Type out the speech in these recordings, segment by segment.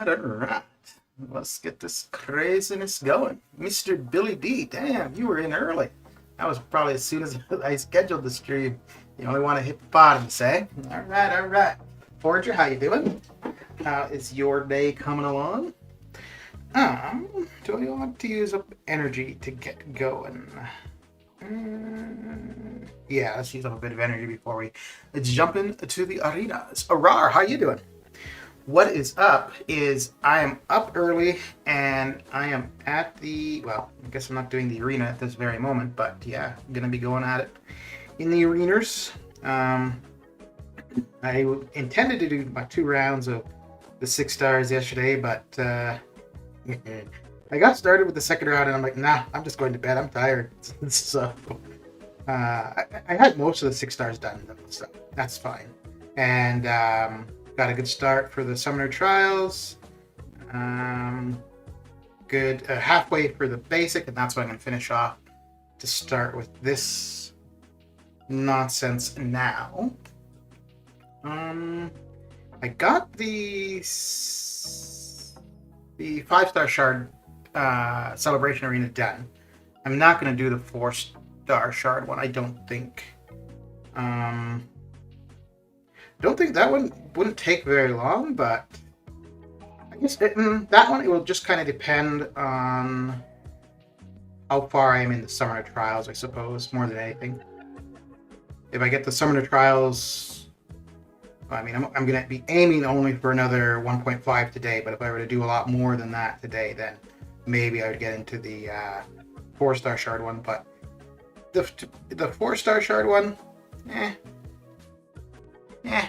all right. Let's get this craziness going. Mr. Billy D, damn, you were in early. That was probably as soon as I scheduled the stream. You only want to hit the bottom, say? All right, all right. Forger, how you doing? How is your day coming along? Do I want to use up energy to get going? Yeah, let's use up a bit of energy before we jump into the arenas. Arar, how you doing? What is up is I am up early and I am at the, well, I guess I'm not doing the arena at this very moment, but yeah, I'm going to be going at it in the arenas. I intended to do my 2 rounds of the 6 stars yesterday, but I got started with the second round and I'm like, nah, I'm just going to bed. I'm tired. So I had most of the 6 stars done, so that's fine. And got a good start for the Summoner Trials. Good halfway for the basic, and that's what I'm going to finish off to start with this nonsense now. I got the 5-star shard celebration arena done. I'm not going to do the 4-star shard one. I don't think. Don't think that one wouldn't take very long, but I guess that one, it will just kind of depend on how far I am in the Summoner Trials, I suppose, more than anything. If I get the Summoner Trials, I mean, I'm going to be aiming only for another 1.5 today, but if I were to do a lot more than that today, then maybe I would get into the 4-star shard one, but the 4-star shard one, I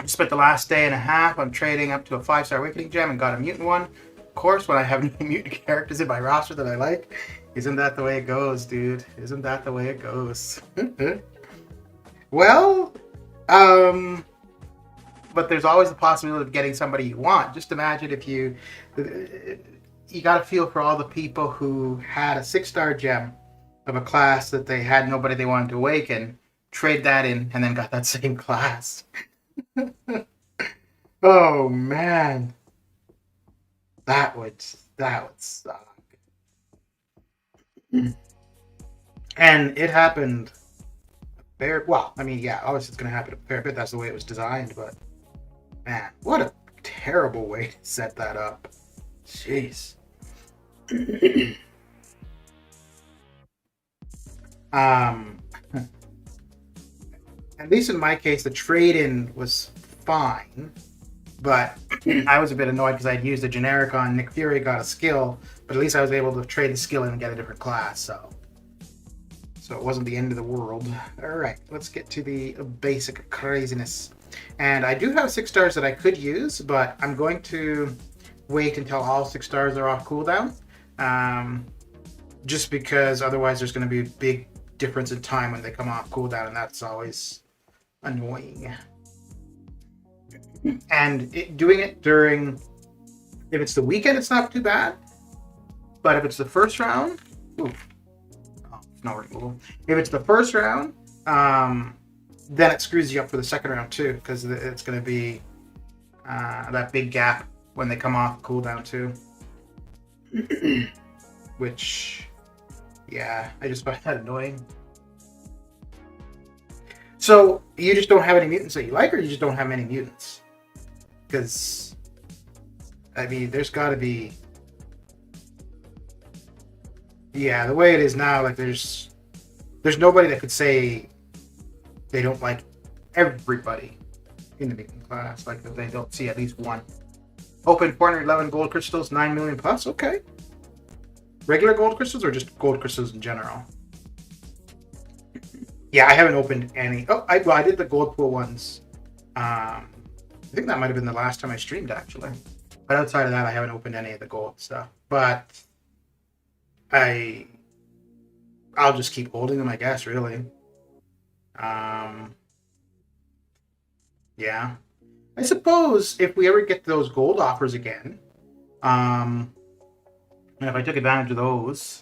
spent the last day and a half on trading up to a 5-star Awakening Gem and got a mutant one. Of course, when I have no mutant characters in my roster that I like. Isn't that the way it goes, dude? Isn't that the way it goes? Well, but there's always the possibility of getting somebody you want. Just imagine if you got to feel for all the people who had a 6-star gem of a class that they had nobody they wanted to awaken, trade that in, and then got that same class. Oh man, that would suck. And it happened well. I mean, yeah, obviously it's going to happen a fair bit. That's the way it was designed. But man, what a terrible way to set that up. Jeez. At least in my case, the trade-in was fine, but I was a bit annoyed because I'd used a generic on Nick Fury, got a skill, but at least I was able to trade the skill in and get a different class, so it wasn't the end of the world. Alright, let's get to the basic craziness. And I do have 6 stars that I could use, but I'm going to wait until all 6 stars are off cooldown, just because otherwise there's going to be a big difference in time when they come off cooldown, and that's always annoying. And doing it during, if it's the weekend, it's not too bad, but if it's the first round, it's not working. If it's the first round, then it screws you up for the second round too, because it's going to be that big gap when they come off cooldown too. Which, yeah, I just find that annoying. So, you just don't have any mutants that you like, or you just don't have many mutants? Because, I mean, there's got to be... Yeah, the way it is now, like, there's nobody that could say they don't like everybody in the mutant class. Like, that they don't see at least one. Open 411 gold crystals, 9 million plus, okay. Regular gold crystals, or just gold crystals in general? Yeah, I haven't opened any. Oh, I did the gold pool ones. I think that might have been the last time I streamed, actually. But outside of that, I haven't opened any of the gold stuff. But I'll just keep holding them, I guess, really. Yeah. I suppose if we ever get those gold offers again, and if I took advantage of those,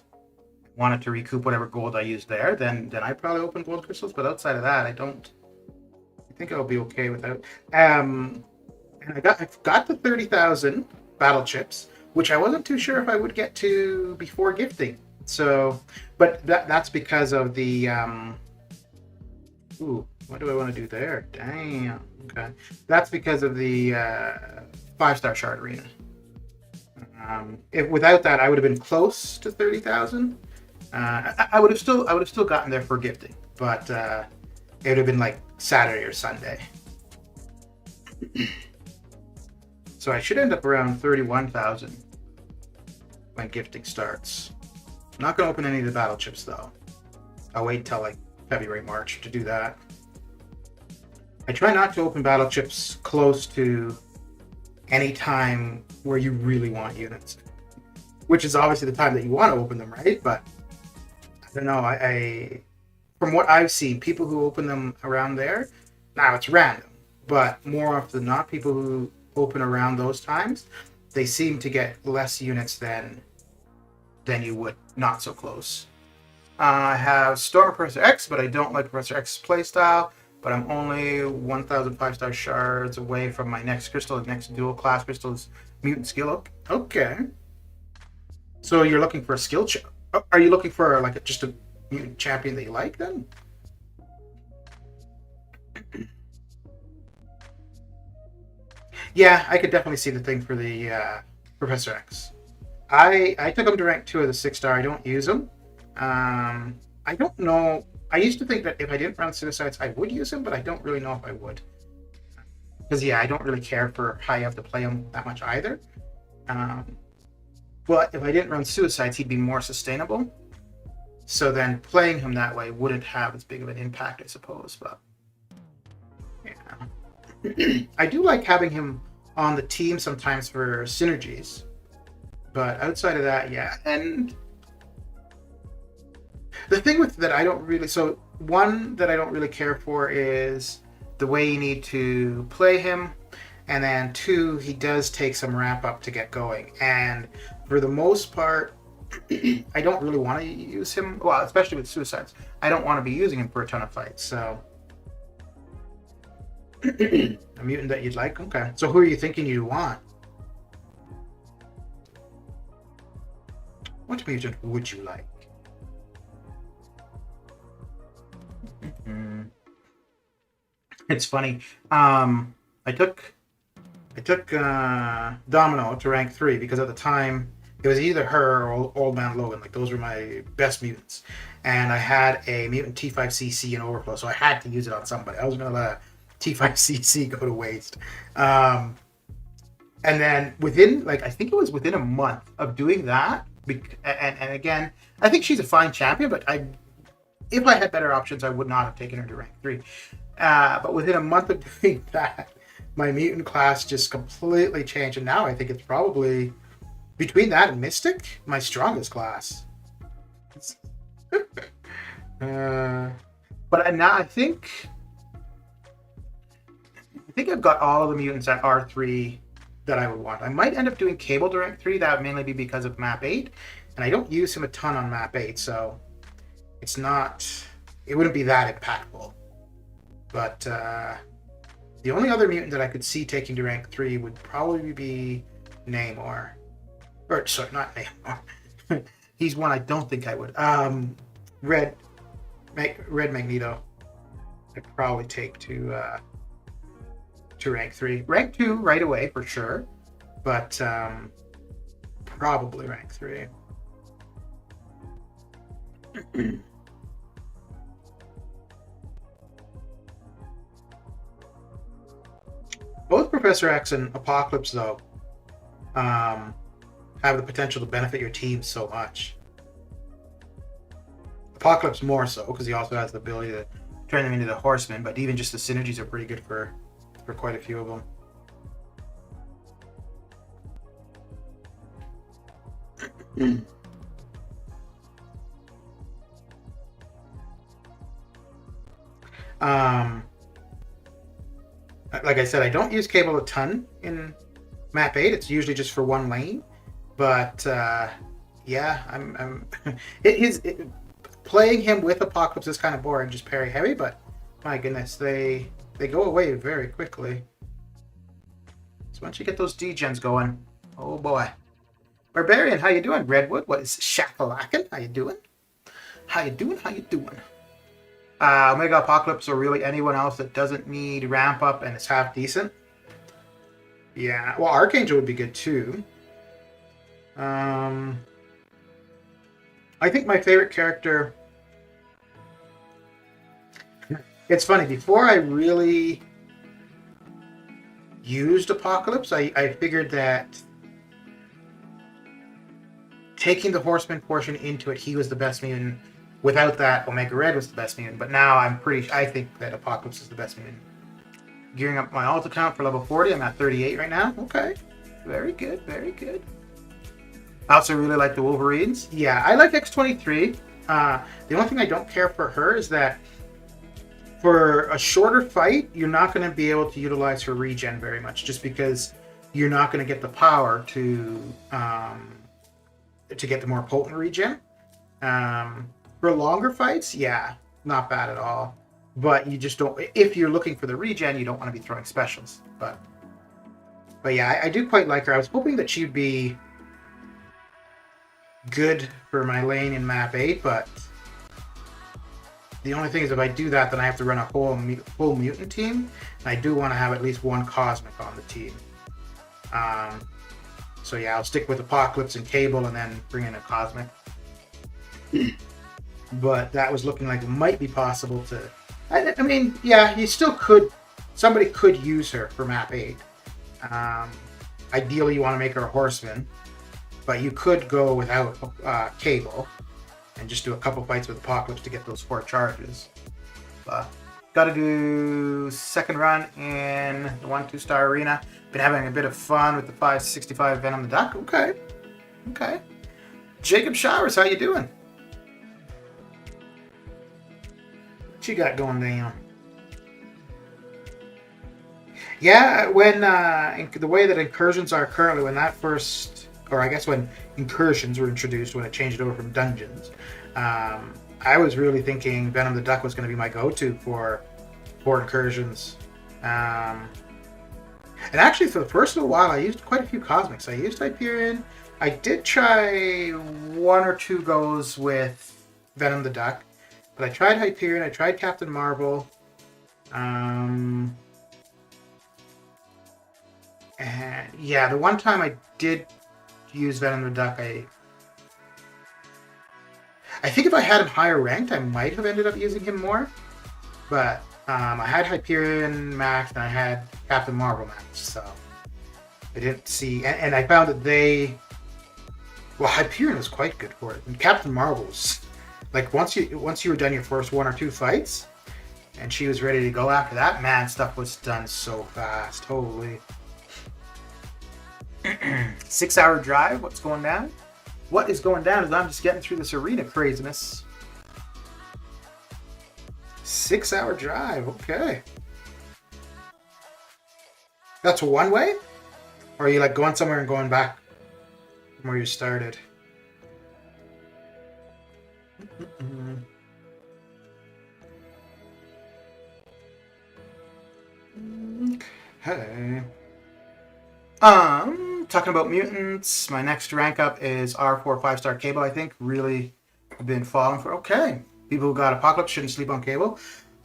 wanted to recoup whatever gold I used there, then I'd probably open gold crystals. But outside of that, I think I'll be okay without. And I've got the 30,000 battle chips, which I wasn't too sure if I would get to before gifting. So, but that's because of the ooh, what do I want to do there? Damn. Okay, that's because of the 5-star shard arena. If without that, I would have been close to 30,000. I would have still gotten there for gifting, but it would have been like Saturday or Sunday. So I should end up around 31,000 when gifting starts. I'm not going to open any of the battle chips though. I'll wait till like February, March to do that. I try not to open battle chips close to any time where you really want units, which is obviously the time that you want to open them, right? But I don't know. I from what I've seen, people who open them around there, now it's random, but more often than not, people who open around those times, they seem to get less units than you would not so close. I have Storm Professor X, but I don't like Professor X's playstyle. But I'm only 1,000 5-star shards away from my next crystal. The next dual class crystal is Mutant Skill. Okay. So you're looking for a skill are you looking for like just a mutant champion that you like then? Yeah, I could definitely see the thing for the Professor X. I took him to rank 2 of the 6-star. I don't use him. I don't know. I used to think that if I didn't run Suicides, I would use him, but I don't really know if I would. Because, yeah, I don't really care for how you have to play him that much either. But if I didn't run Suicides, he'd be more sustainable. So then playing him that way wouldn't have as big of an impact, I suppose. But, yeah. I do like having him on the team sometimes for synergies. But outside of that, yeah. And the thing with that I don't really... So one that I don't really care for is the way you need to play him. And then 2, he does take some ramp up to get going. And for the most part, I don't really want to use him. Well, especially with Suicides. I don't want to be using him for a ton of fights. So a mutant that you'd like? Okay. So who are you thinking you want? What mutant would you like? It's funny. I took Domino to rank 3 because at the time it was either her or Old Man Logan. Like those were my best mutants, and I had a mutant T5CC in overflow, so I had to use it on somebody. I was gonna let a T5CC go to waste. And then within, like, I think it was within a month of doing that, and again, I think she's a fine champion, but if I had better options, I would not have taken her to rank 3. But within a month of doing that, my mutant class just completely changed, and now I think it's probably, between that and Mystic, my strongest class. But now I think I've got all of the mutants at R3 that I would want. I might end up doing Cable to rank 3. That would mainly be because of map 8, and I don't use him a ton on map 8, so it wouldn't be that impactful. But the only other mutant that I could see taking to rank 3 would probably be Namor. Or, sorry, not Namor. He's one I don't think I would. Red Magneto I'd probably take to rank 3. Rank 2 right away for sure, but probably rank 3. Both Professor X and Apocalypse, though, have the potential to benefit your team so much. Apocalypse more so, because he also has the ability to turn them into the Horsemen, but even just the synergies are pretty good for quite a few of them. Like I said, I don't use Cable a ton in map 8. It's usually just for one lane. But yeah, I'm playing him with Apocalypse is kind of boring, just parry heavy. But my goodness, they go away very quickly. once you get those D-gens going, oh boy. Barbarian, how you doing? Redwood, what is shakalackin'? How you doing? How you doing? How you doing? Omega Apocalypse or really anyone else that doesn't need ramp up and is half decent. Yeah, well, Archangel would be good too. I think my favorite character... It's funny, before I really used Apocalypse, I figured that taking the Horseman portion into it, he was the best mutant. Without that, Omega Red was the best mutant. But now I think that Apocalypse is the best mutant. Gearing up my alt account for level 40. I'm at 38 right now. Okay. Very good, very good. I also really like the Wolverines. Yeah, I like X-23. The only thing I don't care for her is that for a shorter fight, you're not going to be able to utilize her regen very much, just because you're not going to get the power to get the more potent regen. For longer fights, yeah, not bad at all. But you just don't. If you're looking for the regen, you don't want to be throwing specials. But yeah, I do quite like her. I was hoping that she'd be good for my lane in map 8, but the only thing is if I do that, then I have to run a full mutant team, and I do want to have at least one cosmic on the team. So yeah, I'll stick with Apocalypse and Cable and then bring in a cosmic. But that was looking like it might be possible to... I mean, yeah, you still could... Somebody could use her for map 8. Ideally, you want to make her a horseman, but you could go without Cable and just do a couple fights with Apocalypse to get those 4 charges. Gotta do second run in the 1-2-star arena. Been having a bit of fun with the 565 Venom the Duck. Okay. Okay. Jacob Showers, how you doing? What you got going down? Yeah, when the way that incursions are currently, when that first, or I guess when incursions were introduced, when it changed over from dungeons, I was really thinking Venom the Duck was going to be my go-to for incursions. And actually, for the first little while, I used quite a few cosmics. I used Hyperion. I did try 1 or 2 goes with Venom the Duck, but I tried Hyperion. I tried Captain Marvel. And yeah, the one time I did use Venom the Duck, I think if I had him higher ranked, I might have ended up using him more. But I had Hyperion maxed and I had Captain Marvel maxed, so I didn't see. And I found that well, Hyperion was quite good for it, and Captain Marvel was like once you were done your first 1 or 2 fights, and she was ready to go after that. Man, stuff was done so fast. Holy. 6-hour drive. What's going down? What is going down is I'm just getting through this arena craziness. 6-hour drive. Okay. That's one way? Or are you like going somewhere and going back from where you started? Okay. Talking about mutants, my next rank up is R4 5-star Cable, I think. Really been falling for. Okay. People who got Apocalypse shouldn't sleep on Cable.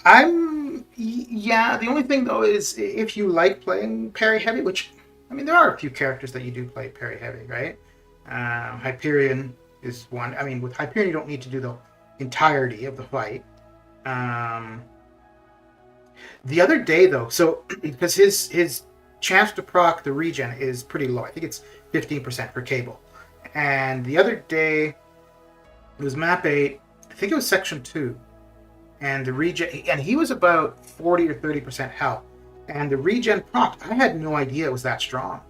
Yeah, the only thing though is if you like playing parry heavy, which, I mean, there are a few characters that you do play parry heavy, right? Hyperion is one. I mean, with Hyperion, you don't need to do the entirety of the fight. The other day though, so because his chance to proc the regen is pretty low. I think it's 15% for Cable. And the other day, it was map 8. I think it was section 2. And the regen, and he was about 40 or 30% health. And the regen proc, I had no idea it was that strong.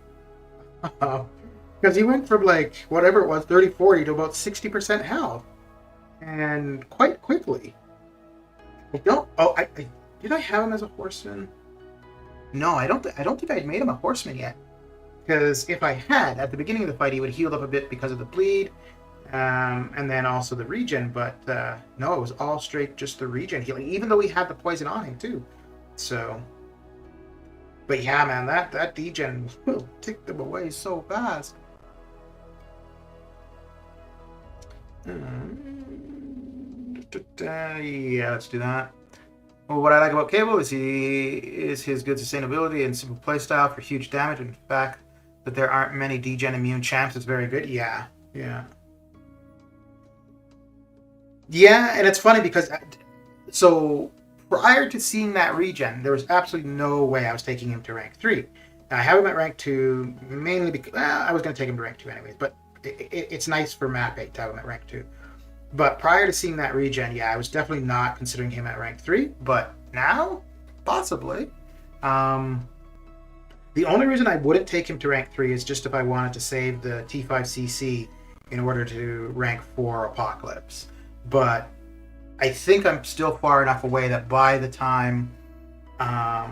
Because he went from like, whatever it was, 30, 40 to about 60% health. And quite quickly. Did I have him as a horseman? No, I don't think I'd made him a horseman yet. Because if I had, at the beginning of the fight, he would heal up a bit because of the bleed, and then also the regen. But no, it was all straight just the regen healing, even though he had the poison on him too. So But yeah, man, that degen will tick them away so fast. Yeah, let's do that. Well, what I like about Cable is his good sustainability and simple playstyle for huge damage. In fact, that there aren't many degen immune champs is very good. Yeah, yeah. Yeah, and it's funny because so prior to seeing that regen, there was absolutely no way I was taking him to rank 3. Now, I have him at rank 2 mainly because I was going to take him to rank 2 anyways, but it's nice for map 8 to have him at rank 2. But prior to seeing that regen, yeah, I was definitely not considering him at rank 3, but now, possibly. The only reason I wouldn't take him to rank 3 is just if I wanted to save the T5CC in order to rank 4 Apocalypse. But I think I'm still far enough away that by the time I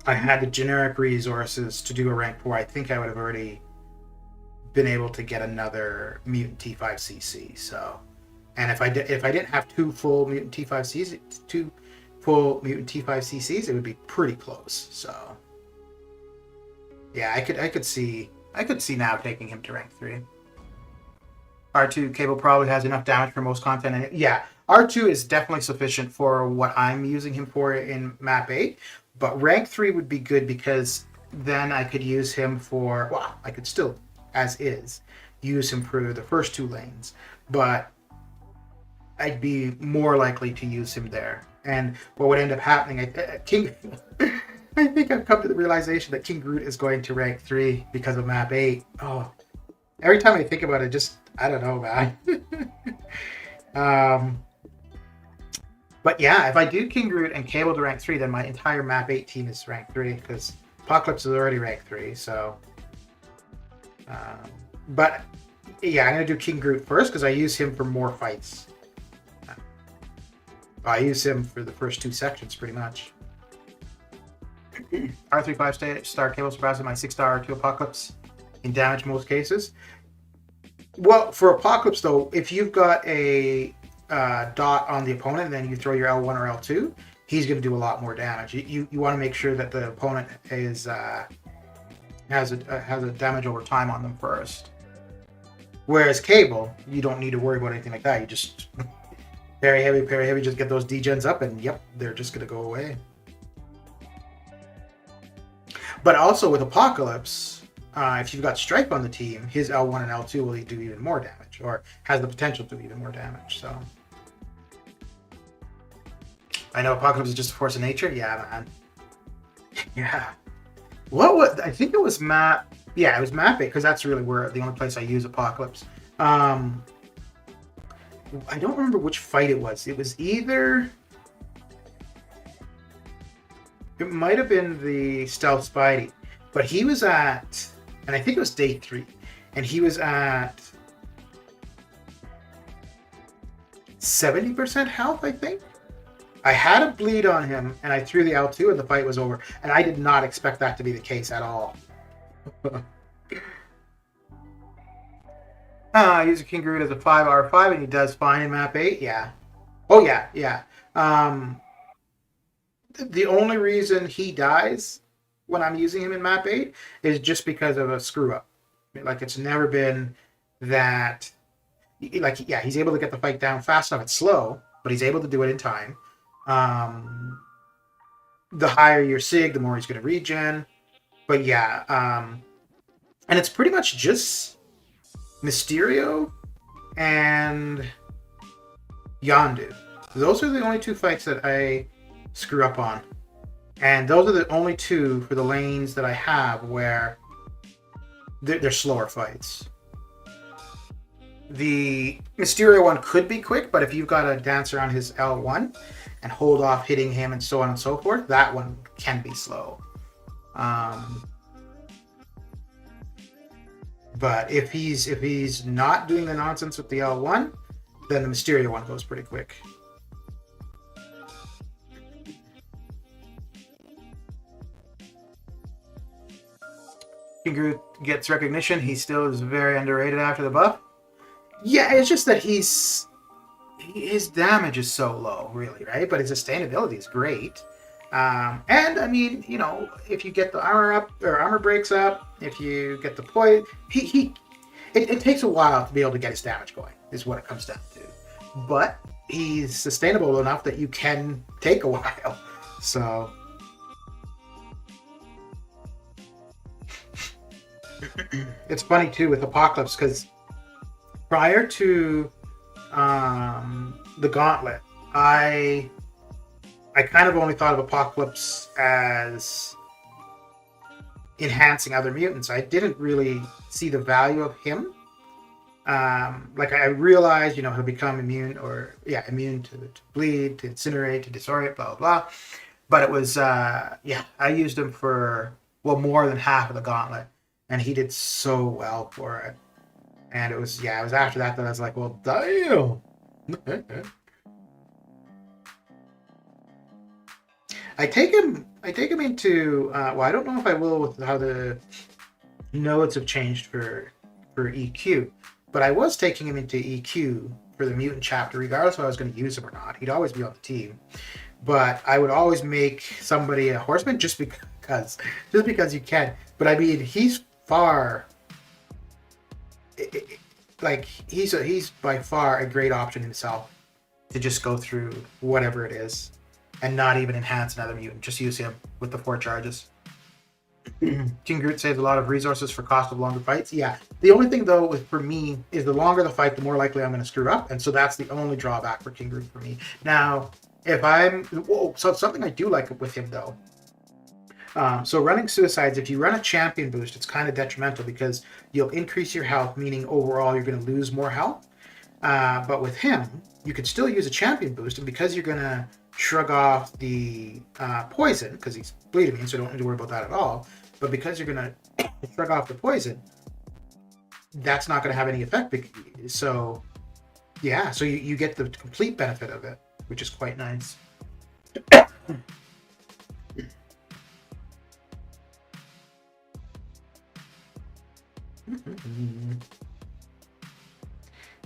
had the generic resources to do a rank 4, I think I would have already been able to get another mutant T5CC. So, and if I didn't have two full mutant T5CCs, it would be pretty close. So, yeah, I could see now taking him to rank 3. R2 Cable probably has enough damage for most content. And yeah, R2 is definitely sufficient for what I'm using him for in map 8. But rank 3 would be good because then I could use him for, well, I could still, as is, use him for the first 2 lanes. But I'd be more likely to use him there. And what would end up happening, I think I've come to the realization that King Groot is going to rank 3 because of map 8. Oh, every time I think about it, just, I don't know, man. But yeah, if I do King Groot and Cable to rank 3, then my entire map 8 team is rank 3 because Apocalypse is already rank 3. So, but yeah, I'm gonna do King Groot first because I use him for more fights. I use him for the first 2 sections pretty much. R3 5-star Cable surpasses my 6-star R2 Apocalypse in damage most cases. Well, for Apocalypse though, if you've got a dot on the opponent and then you throw your L1 or L2, he's going to do a lot more damage. You want to make sure that the opponent is has a damage over time on them first. Whereas Cable, you don't need to worry about anything like that. You just parry heavy, just get those degens up, and yep, they're just going to go away. But also with Apocalypse, if you've got Stripe on the team, his L1 and L2 will do even more damage, or has the potential to do even more damage. So I know Apocalypse is just a force of nature. Yeah, man. Yeah. What was? I think it was map. Yeah, it was map 8 because that's really where the only place I use Apocalypse. I don't remember which fight it was. It was either. It might have been the Stealth Spidey, but he was at, and I think it was day 3, and he was at 70% health, I think. I had a bleed on him, and I threw the L2, and the fight was over. And I did not expect that to be the case at all. I use a King Groot as a 5R5, and he does fine in map 8. Yeah. Oh, yeah, yeah. The only reason he dies when I'm using him in map 8 is just because of a screw-up. Like, it's never been that... Like, yeah, he's able to get the fight down fast enough. It's slow, but he's able to do it in time. The higher your sig, the more he's going to regen. But yeah, and it's pretty much just Mysterio and Yondu. Those are the only 2 fights that I screw up on. And those are the only 2 for the lanes that I have where they're slower fights. The Mysterio one could be quick, but if you've got to dance around his L1 and hold off hitting him and so on and so forth, that one can be slow. But if he's not doing the nonsense with the L1, then the Mysterio one goes pretty quick. King Groot gets recognition. He still is very underrated after the buff. Yeah, it's just that his damage is so low, really, right? But his sustainability is great. And I mean, you know, if you get the armor up or armor breaks up, if you get the poison, it takes a while to be able to get his damage going, is what it comes down to. But he's sustainable enough that you can take a while. So it's funny too with Apocalypse, because prior to the Gauntlet, I kind of only thought of Apocalypse as enhancing other mutants. I didn't really see the value of him. Like I realized, you know, he'll become immune to bleed, to incinerate, to disorient, blah, blah, blah. But it was, I used him for, well, more than half of the Gauntlet. And he did so well for it. And it was after that I was like, well, damn. I take him into, well, I don't know if I will with how the nodes have changed for EQ. But I was taking him into EQ for the mutant chapter, regardless if I was going to use him or not. He'd always be on the team. But I would always make somebody a horseman just because you can. But I mean, he's far, like he's by far a great option himself to just go through whatever it is and not even enhance another mutant. Just use him with the 4 charges. King Groot saves a lot of resources for cost of longer fights. Yeah. The only thing though for me is the longer the fight, the more likely I'm going to screw up, and so that's the only drawback for King Groot for me. Now, so something I do like with him though. So running suicides, if you run a champion boost, it's kind of detrimental because you'll increase your health, meaning overall you're going to lose more health. But with him, you could still use a champion boost, and because you're going to shrug off the poison, because he's bleed immune, so don't need to worry about that at all. But because you're going to shrug off the poison, that's not going to have any effect. So, yeah, so you get the complete benefit of it, which is quite nice.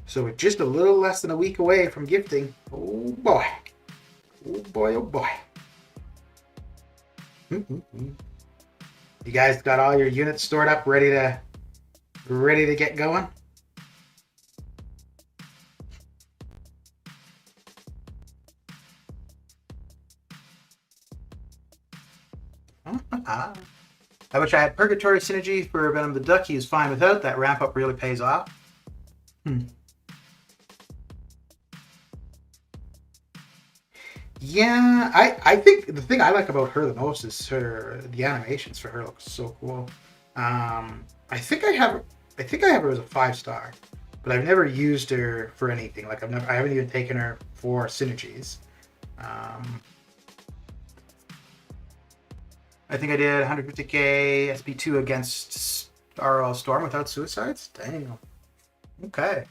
So we're just a little less than a week away from gifting. Oh boy. Oh boy, oh boy. You guys got all your units stored up, ready to get going? I wish I had Purgatory Synergy for Venom the Duck. He is fine without. That ramp up really pays off. Yeah, I think the thing I like about her the most is the animations for her look so cool. I think I have her as a 5-star, but I've never used her for anything. Like I haven't even taken her for synergies. I think I did 150k SP2 against RL Storm without suicides. Dang. Okay.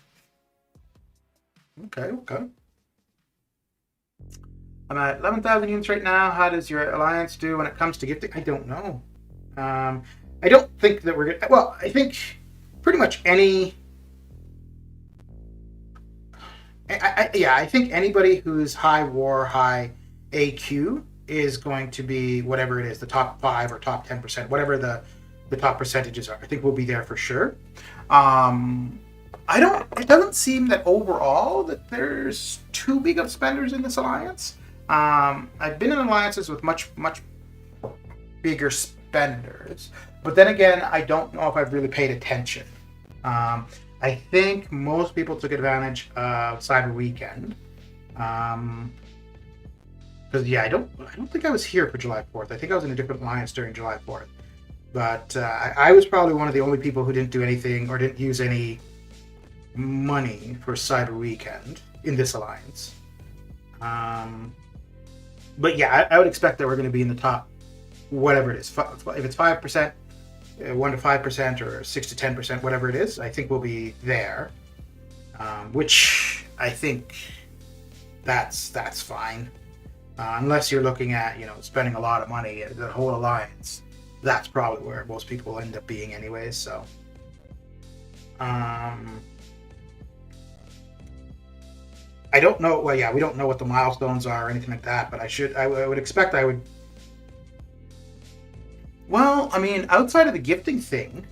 I'm at 11,000 units right now. How does your alliance do when it comes to gifting? I don't know. I don't think that we're good. Well, I think pretty much any. I think anybody who's high war, high AQ is going to be whatever it is, the top 5 or top 10%, whatever the top percentages are. I think we'll be there for sure. It doesn't seem that overall that there's too big of spenders in this alliance. I've been in alliances with much bigger spenders, but then again, I don't know if I've really paid attention. I think most people took advantage of Cyber Weekend. Because I don't think I was here for July 4th. I think I was in a different alliance during July 4th. But I was probably one of the only people who didn't do anything or didn't use any money for Cyber Weekend in this alliance. But yeah, I would expect that we're going to be in the top, whatever it is. If it's 5%, 1 to 5%, or 6 to 10%, whatever it is, I think we'll be there. Which I think that's fine. Unless you're looking at, spending a lot of money, the whole alliance, that's probably where most people will end up being anyways, so. I don't know, we don't know what the milestones are or anything like that, but I would expect I would Well, I mean, outside of the gifting thing,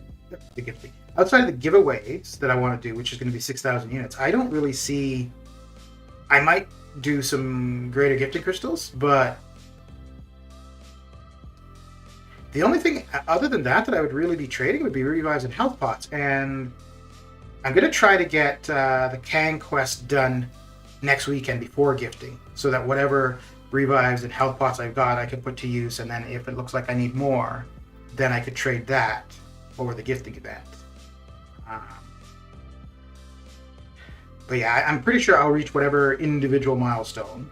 the gifting, outside of the giveaways that I want to do, which is going to be 6,000 units, I don't really see. I might do some greater gifting crystals, but the only thing other than that I would really be trading would be revives and health pots. And I'm going to try to get the Kang quest done next weekend before gifting, so that whatever revives and health pots I've got, I can put to use. And then if it looks like I need more, then I could trade that over the gifting event. But yeah, I'm pretty sure I'll reach whatever individual milestone.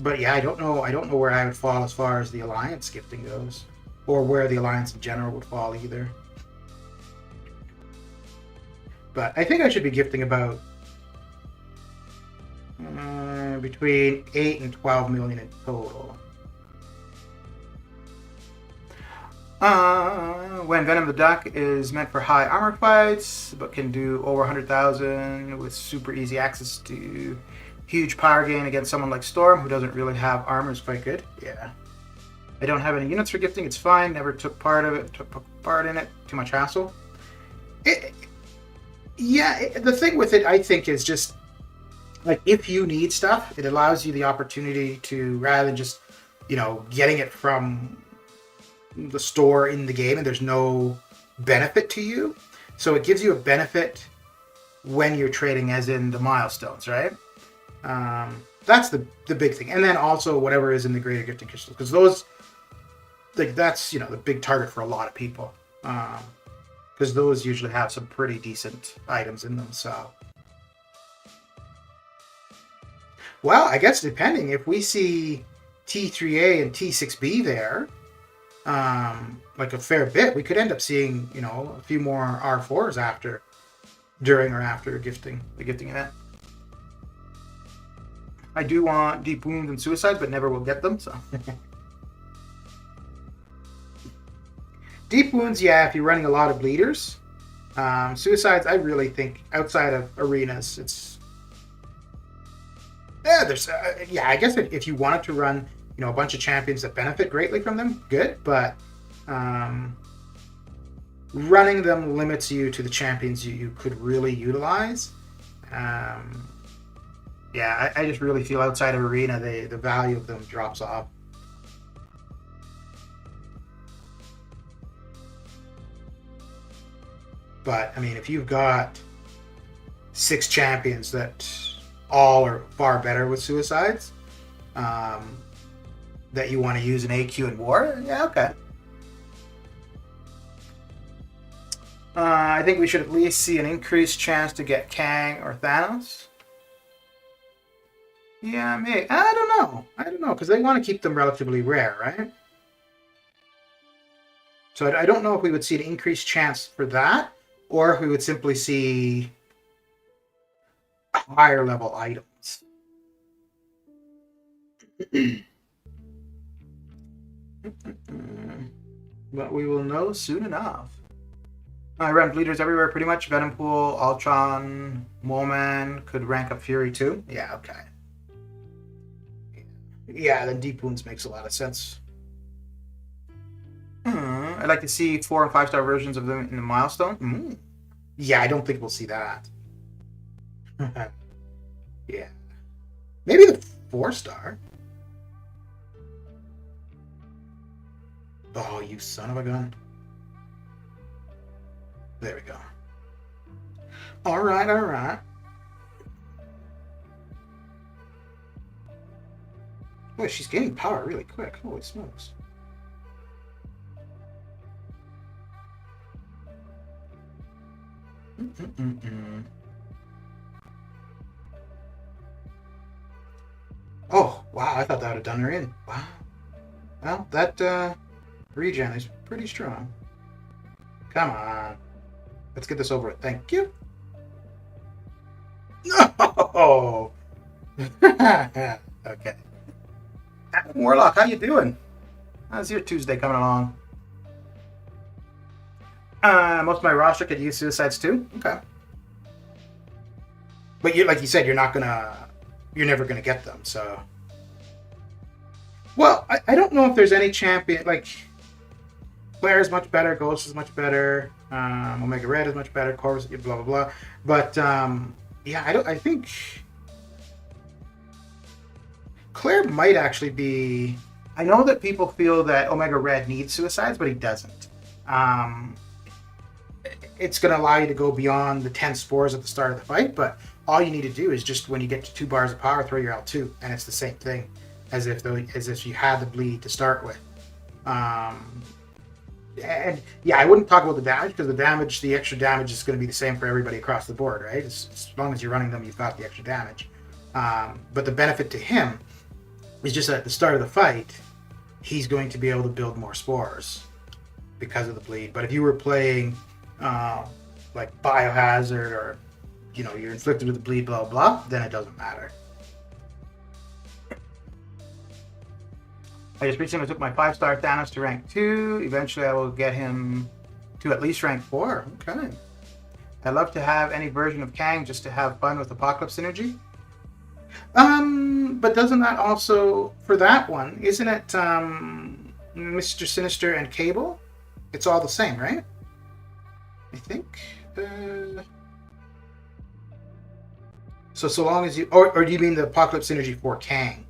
But yeah, I don't know where I would fall as far as the Alliance gifting goes, or where the Alliance in general would fall either. But I think I should be gifting about between 8 and 12 million in total. When Venom the Duck is meant for high armor fights, but can do over 100,000 with super easy access to huge power gain against someone like Storm, who doesn't really have armor, is quite good. Yeah. I don't have any units for gifting, it's fine. Never took part in it. Too much hassle. The thing with it, I think, is just, like, if you need stuff, it allows you the opportunity to, rather than just, getting it from the store in the game and there's no benefit to you. So it gives you a benefit when you're trading, as in the milestones, right? That's the big thing. And then also whatever is in the greater gifting crystals, because those, like, that's, the big target for a lot of people. Because those usually have some pretty decent items in them, so. Well, I guess depending, if we see T3A and T6B there, like a fair bit, we could end up seeing, a few more R4s during or after the gifting event. I do want deep wounds and suicides, but never will get them, so. Deep wounds, yeah, if you're running a lot of bleeders. Suicides, I really think outside of arenas, it's. Yeah, I guess if you wanted to run, a bunch of champions that benefit greatly from them, good, but running them limits you to the champions you could really utilize. I just really feel outside of arena, the value of them drops off. But, I mean, if you've got 6 champions that all are far better with suicides, that you want to use in AQ and War, yeah, okay. I think we should at least see an increased chance to get Kang or Thanos. Yeah, maybe. I don't know, because they want to keep them relatively rare, right? So I don't know if we would see an increased chance for that, or if we would simply see higher level items. But we will know soon enough. I run bleeders everywhere pretty much. Venom Pool, Ultron, Moleman could rank up Fury too. Yeah, okay. Yeah, then Deep Wounds makes a lot of sense. I'd like to see 4 and 5-star versions of them in the milestone. Yeah, I don't think we'll see that. Yeah. Maybe the 4-star. Oh, you son of a gun. There we go. Alright. Boy, she's gaining power really quick. Holy smokes. Oh, wow, I thought that would have done her in. Wow. Well, that regen is pretty strong. Come on. Let's get this over with. Thank you. No! Okay. Warlock, how you doing? How's your Tuesday coming along? Most of my roster could use suicides too. Okay. But like you said, you're never gonna get them. So Well, I don't know if there's any champion like Claire is much better, Ghost is much better, Omega Red is much better, Corvus, blah blah blah. But yeah, I think Claire might actually be. I know that people feel that Omega Red needs suicides, but he doesn't. Um, it's going to allow you to go beyond the 10 spores at the start of the fight, but all you need to do is just when you get to 2 bars of power, throw your L2, and it's the same thing as if you had the bleed to start with. Um, and yeah, I wouldn't talk about the damage because the extra damage is going to be the same for everybody across the board, right? As long as you're running them, you've got the extra damage. But the benefit to him is just that at the start of the fight, he's going to be able to build more spores because of the bleed. But if you were playing like Biohazard or you're inflicted with the bleed, blah blah, then it doesn't matter. I just recently took my 5-star Thanos to rank 2. Eventually I will get him to at least rank 4. Okay. I'd love to have any version of Kang just to have fun with Apocalypse Synergy. But doesn't that also, for that one, isn't it Mr. Sinister and Cable? It's all the same, right? I think. So long as you, or do you mean the Apocalypse Synergy for Kang?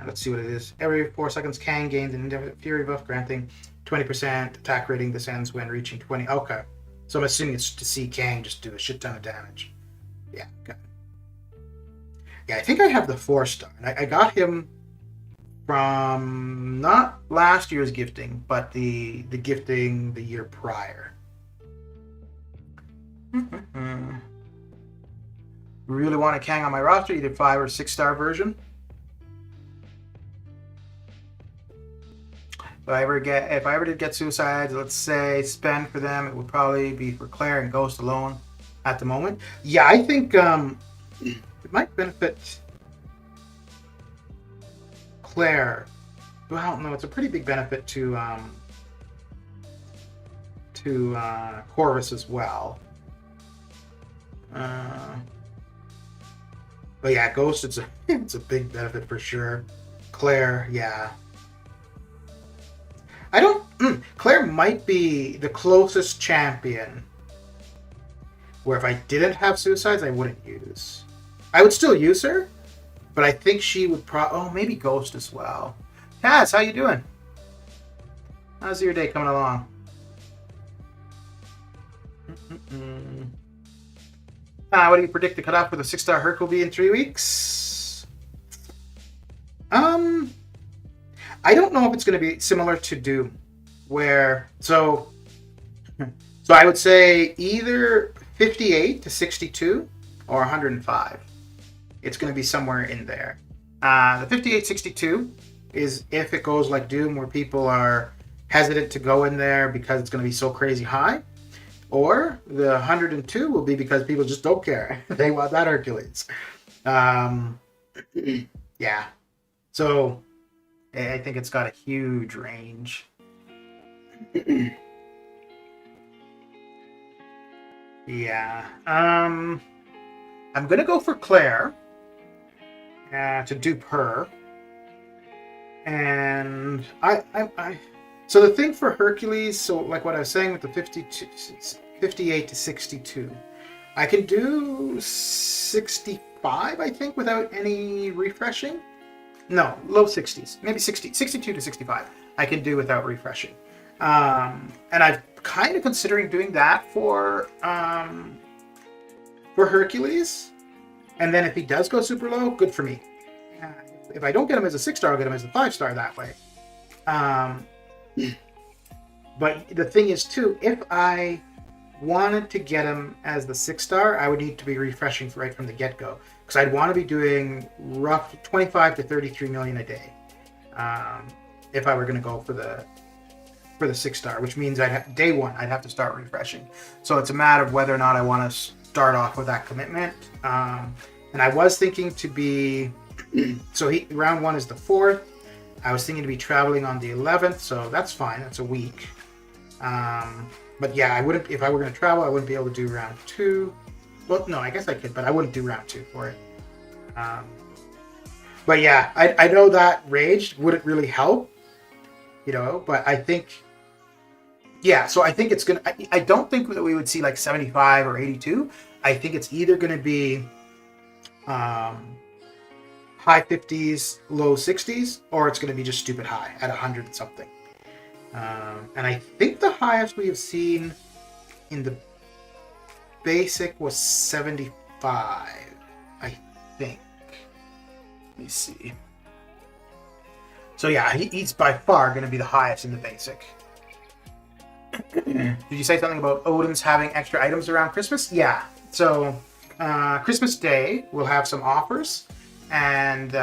Let's see what it is. Every 4 seconds, Kang gains an indefinite Fury buff, granting 20% attack rating. This ends when reaching 20. Okay. So I'm assuming it's to see Kang just do a shit ton of damage. Yeah, okay. Yeah, I think I have the 4-star. I got him from not last year's gifting, but the gifting the year prior. Really want a Kang on my roster, either 5 or 6-star version. If I ever did get suicides, let's say spend for them, it would probably be for Claire and Ghost alone at the moment. Yeah, I think it might benefit Claire. Well, no, it's a pretty big benefit to Corvus as well. But yeah, Ghost, it's a big benefit for sure. Claire, yeah. Claire might be the closest champion where if I didn't have suicides, I wouldn't use. I would still use her, but I think she would maybe Ghost as well. Taz, how you doing? How's your day coming along? What do you predict the cutoff for the 6-star Herc will be in 3 weeks? I don't know if it's going to be similar to Doom, where so I would say either 58 to 62 or 105. It's going to be somewhere in there. The 58-62 is if it goes like Doom, where people are hesitant to go in there because it's going to be so crazy high. Or the 102 will be because people just don't care. They want that Hercules. Yeah. So I think it's got a huge range. Yeah. I'm going to go for Claire to dupe her. And so the thing for Hercules, so like what I was saying with the 58 to 62, I can do 65, I think, without any refreshing. No, low 60s, maybe 62 to 65, I can do without refreshing. And I'm kind of considering doing that for Hercules. And then if he does go super low, good for me. If I don't get him as a 6-star, I'll get him as a 5-star that way. But the thing is, too, if I wanted to get him as the 6-star, I would need to be refreshing right from the get-go. Because I'd want to be doing rough 25 to 33 million a day. If I were going to go for the 6-star, which means day one, I'd have to start refreshing. So it's a matter of whether or not I want to start off with that commitment. And I was thinking to be, so round 1 is the 4th. I was thinking to be traveling on the 11th, so that's fine. That's a week. But yeah, I wouldn't, if I were going to travel, I wouldn't be able to do round 2. Well, no, I guess I could, but I wouldn't do round 2 for it. But But yeah, I know that rage wouldn't really help, but I think, yeah, so I think it's going to, I don't think that we would see like 75 or 82. I think it's either going to be high 50s, low 60s, or it's going to be just stupid high at 100 and something. And I think the highest we have seen in the basic was 75, I think. Let me see. So yeah, he's by far going to be the highest in the basic. Did you say something about Odin's having extra items around Christmas? Yeah. So Christmas Day we'll have some offers, and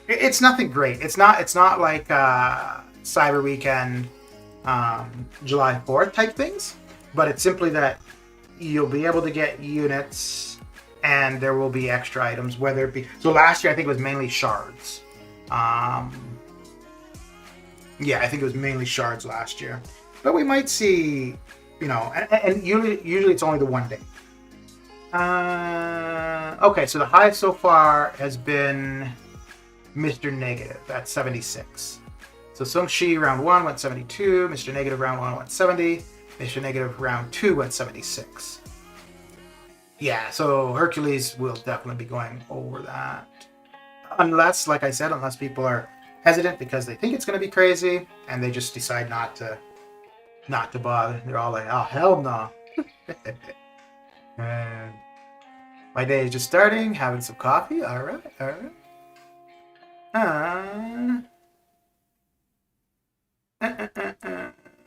it's nothing great. It's not like Cyber Weekend, July 4th type things, but it's simply that you'll be able to get units, and there will be extra items, whether it be... So last year I think it was mainly shards. Yeah, I think it was mainly shards last year. But we might see, and usually it's only the one day. Okay, so the highest so far has been Mr. Negative at 76. So Sung Shi round 1 went 72, Mr. Negative round 1 went 70, Mr. Negative round 2 went 76. Yeah, so Hercules will definitely be going over that. Unless, like I said, unless people are hesitant because they think it's going to be crazy and they just decide not to bother. They're all like, oh, hell no. My day is just starting, having some coffee. All right.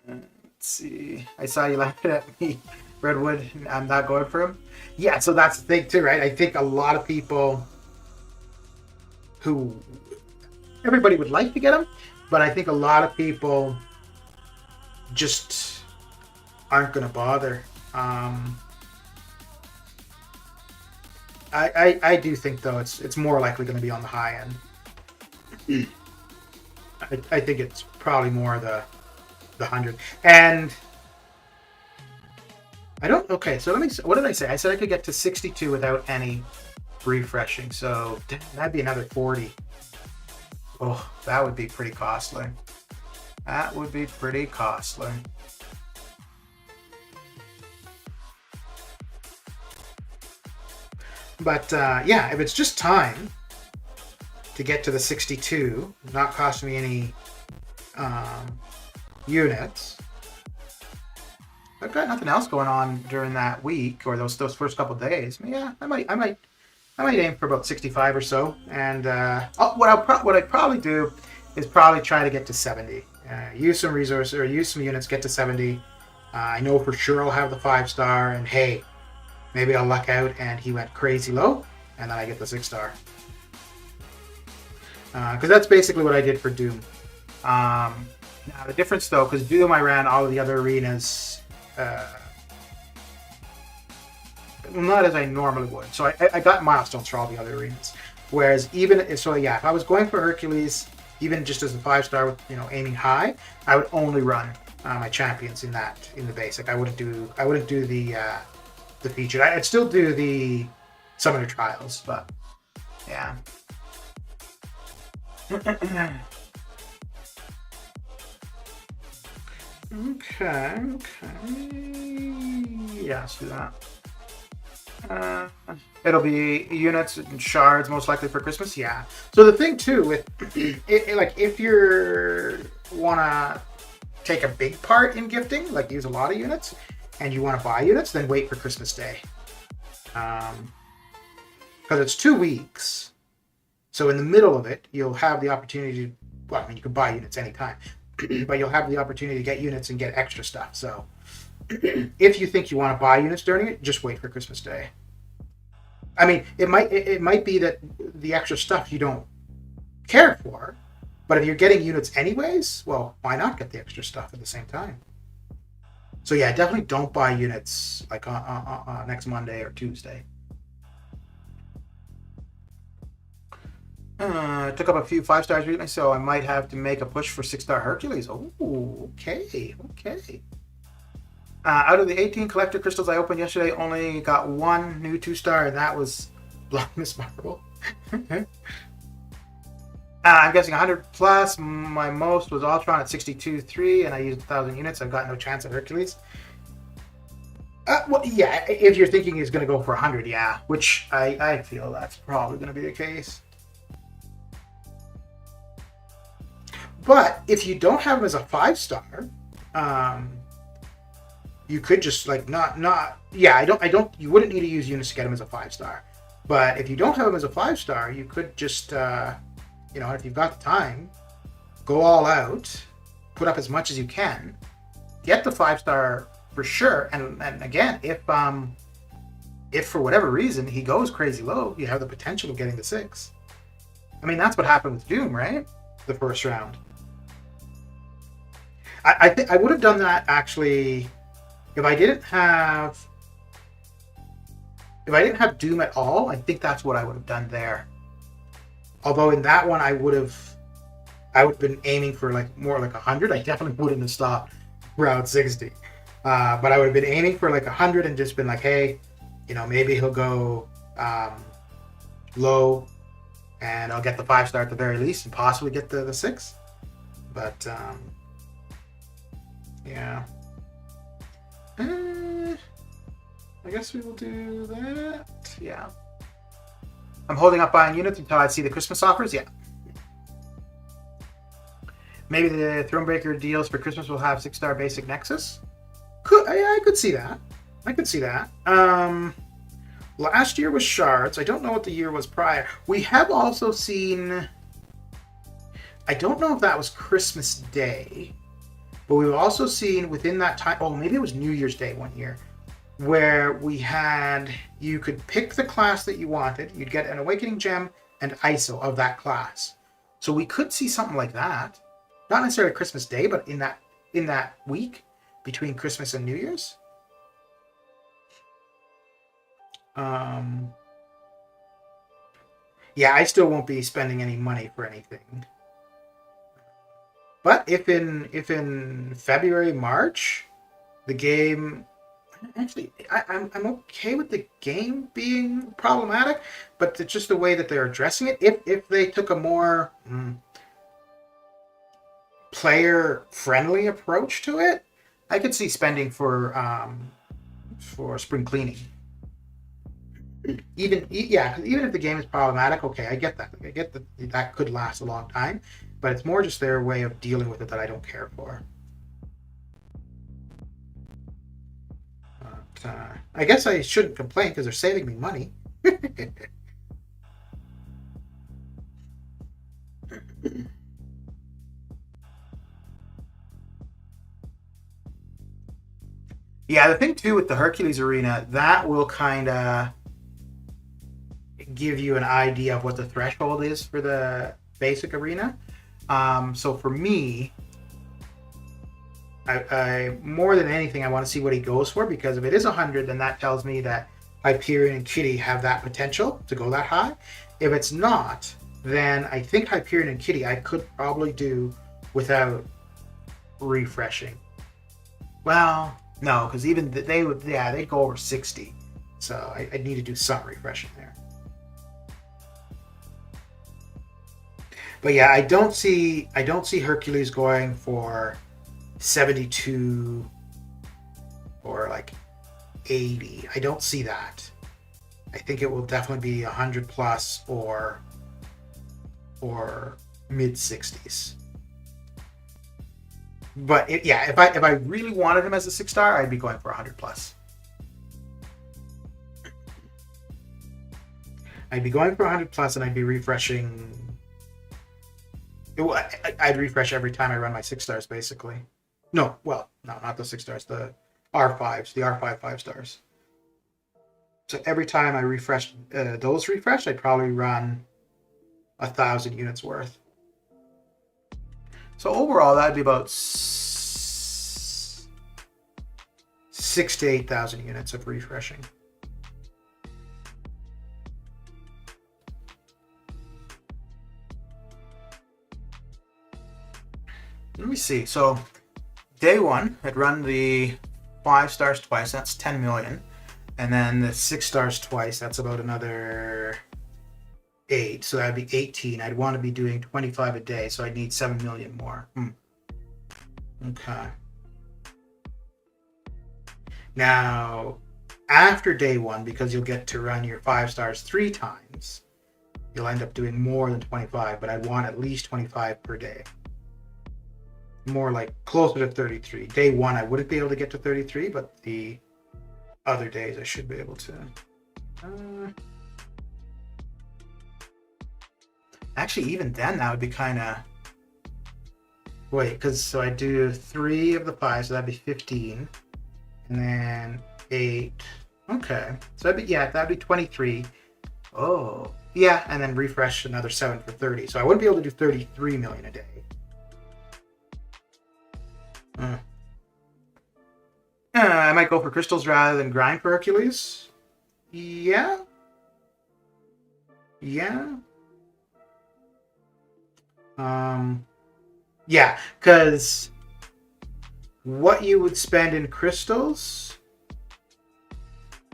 Let's see. I saw you laughing at me, Redwood. I'm not going for him. Yeah, so that's the thing too, right? I think a lot of people who... Everybody would like to get them, but I think a lot of people just aren't going to bother. I do think, though, it's more likely going to be on the high end. I think it's probably more the 100. And I don't... Okay, so what did I say? I said I could get to 62 without any refreshing, so that'd be another 40. Oh, that would be pretty costly. That would be pretty costly. But yeah, if it's just time to get to the 62, not costing me any units. I've got nothing else going on during that week or those first couple of days. Yeah, I might aim for about 65 or so, and what I'd probably do is probably try to get to 70. Use some resources or use some units, get to 70. I know for sure I'll have the 5-star, and hey, maybe I'll luck out and he went crazy low, and then I get the 6-star. Because that's basically what I did for Doom. Now the difference though, because Doom I ran all of the other arenas. Not as I normally would. So I got milestones for all the other arenas. Whereas if I was going for Hercules, even just as a 5-star with aiming high, I would only run my champions in the basic. I wouldn't do the featured. I'd still do the summoner trials, but yeah. Okay. Yeah, let's do that. It'll be units and shards most likely for Christmas. Yeah. So the thing too with if you wanna take a big part in gifting, like use a lot of units, and you want to buy units, then wait for Christmas Day. Because it's 2 weeks. So in the middle of it, you'll have the opportunity to, well, I mean, you can buy units anytime, but you'll have the opportunity to get units and get extra stuff. So if you think you want to buy units during it, just wait for Christmas Day. I mean, it might be that the extra stuff you don't care for, but if you're getting units anyways, well, why not get the extra stuff at the same time? So yeah, definitely don't buy units like on next Monday or Tuesday. Took up a few 5-stars recently, so I might have to make a push for 6-star Hercules. Oh, okay. Out of the 18 collector crystals I opened yesterday, only got one new 2-star, and that was Miss Marvel. I'm guessing 100 plus. My most was Ultron at 62.3, and I used 1,000 units. I've got no chance at Hercules. Well, yeah, if you're thinking he's going to go for 100, yeah, which I feel that's probably going to be the case. But if you don't have him as a 5-star, you could just like you wouldn't need to use units to get him as a 5-star. But if you don't have him as a 5-star, you could just if you've got the time, go all out, put up as much as you can, get the 5-star for sure. And again, if for whatever reason he goes crazy low, you have the potential of getting the 6. I mean, that's what happened with Doom, right? The first round. I think I would have done that actually if I didn't have Doom at all. I think that's what I would have done there. Although in that one I would have been aiming for more like 100. I definitely wouldn't have stopped round 60. But I would have been aiming for like 100 and just been like, hey, maybe he'll go low and I'll get the 5-star at the very least and possibly get the 6. But yeah. I guess we will do that. Yeah. I'm holding up buying units until I see the Christmas offers. Yeah. Maybe the Thronebreaker deals for Christmas will have 6-star basic Nexus. I could see that. Last year was Shards. I don't know what the year was prior. We have also seen. I don't know if that was Christmas Day, but we've also seen within that time. Oh, maybe it was New Year's Day one year, where you could pick the class that you wanted. You'd get an Awakening Gem and ISO of that class. So we could see something like that. Not necessarily Christmas Day, but in that week between Christmas and New Year's. Yeah, I still won't be spending any money for anything. But if in February, March, the game. Actually, I'm okay with the game being problematic, but it's just the way that they're addressing it. If they took a more player-friendly approach to it, I could see spending for spring cleaning. Even if the game is problematic, okay, I get that. I get that could last a long time, but it's more just their way of dealing with it that I don't care for. I guess I shouldn't complain because they're saving me money. Yeah, the thing too with the Hercules Arena, that will kind of give you an idea of what the threshold is for the basic arena. So for me, I more than anything, I want to see what he goes for, because if it is 100, then that tells me that Hyperion and Kitty have that potential to go that high. If it's not, then I think Hyperion and Kitty I could probably do without refreshing. Well, no, because even they'd go over 60, so I'd need to do some refreshing there. But yeah, I don't see Hercules going for 72 or like 80. I don't see that. I think it will definitely be 100 plus or mid 60s. But if I really wanted him as a 6-star, I'd be going for 100 plus. I'd be going for 100 plus, and I'd be refreshing. I'd refresh every time I run my 6-stars, basically. No, not the 6-stars, the R5s, the R5 5-stars. So every time I refresh those I'd probably run 1,000 units worth. So overall, that'd be about 6,000 to 8,000 units of refreshing. Let me see. So day one, I'd run the 5 stars twice. That's 10 million. And then the 6 stars twice, that's about another 8. So that'd be 18. I'd want to be doing 25 a day, so I'd need 7 million more. Okay. Now, after day 1, because you'll get to run your 5 stars 3 times, you'll end up doing more than 25, but I'd want at least 25 per day. More like closer to 33. Day 1, I wouldn't be able to get to 33, but the other days I should be able to. Actually, even then, that would be kind of... Wait, because so I do 3 of the 5, so that'd be 15. And then 8. Okay. So that'd be 23. Oh. Yeah, and then refresh another 7 for 30. So I wouldn't be able to do 33 million a day. I might go for crystals rather than grind for Hercules. Yeah. Yeah, because what you would spend in crystals...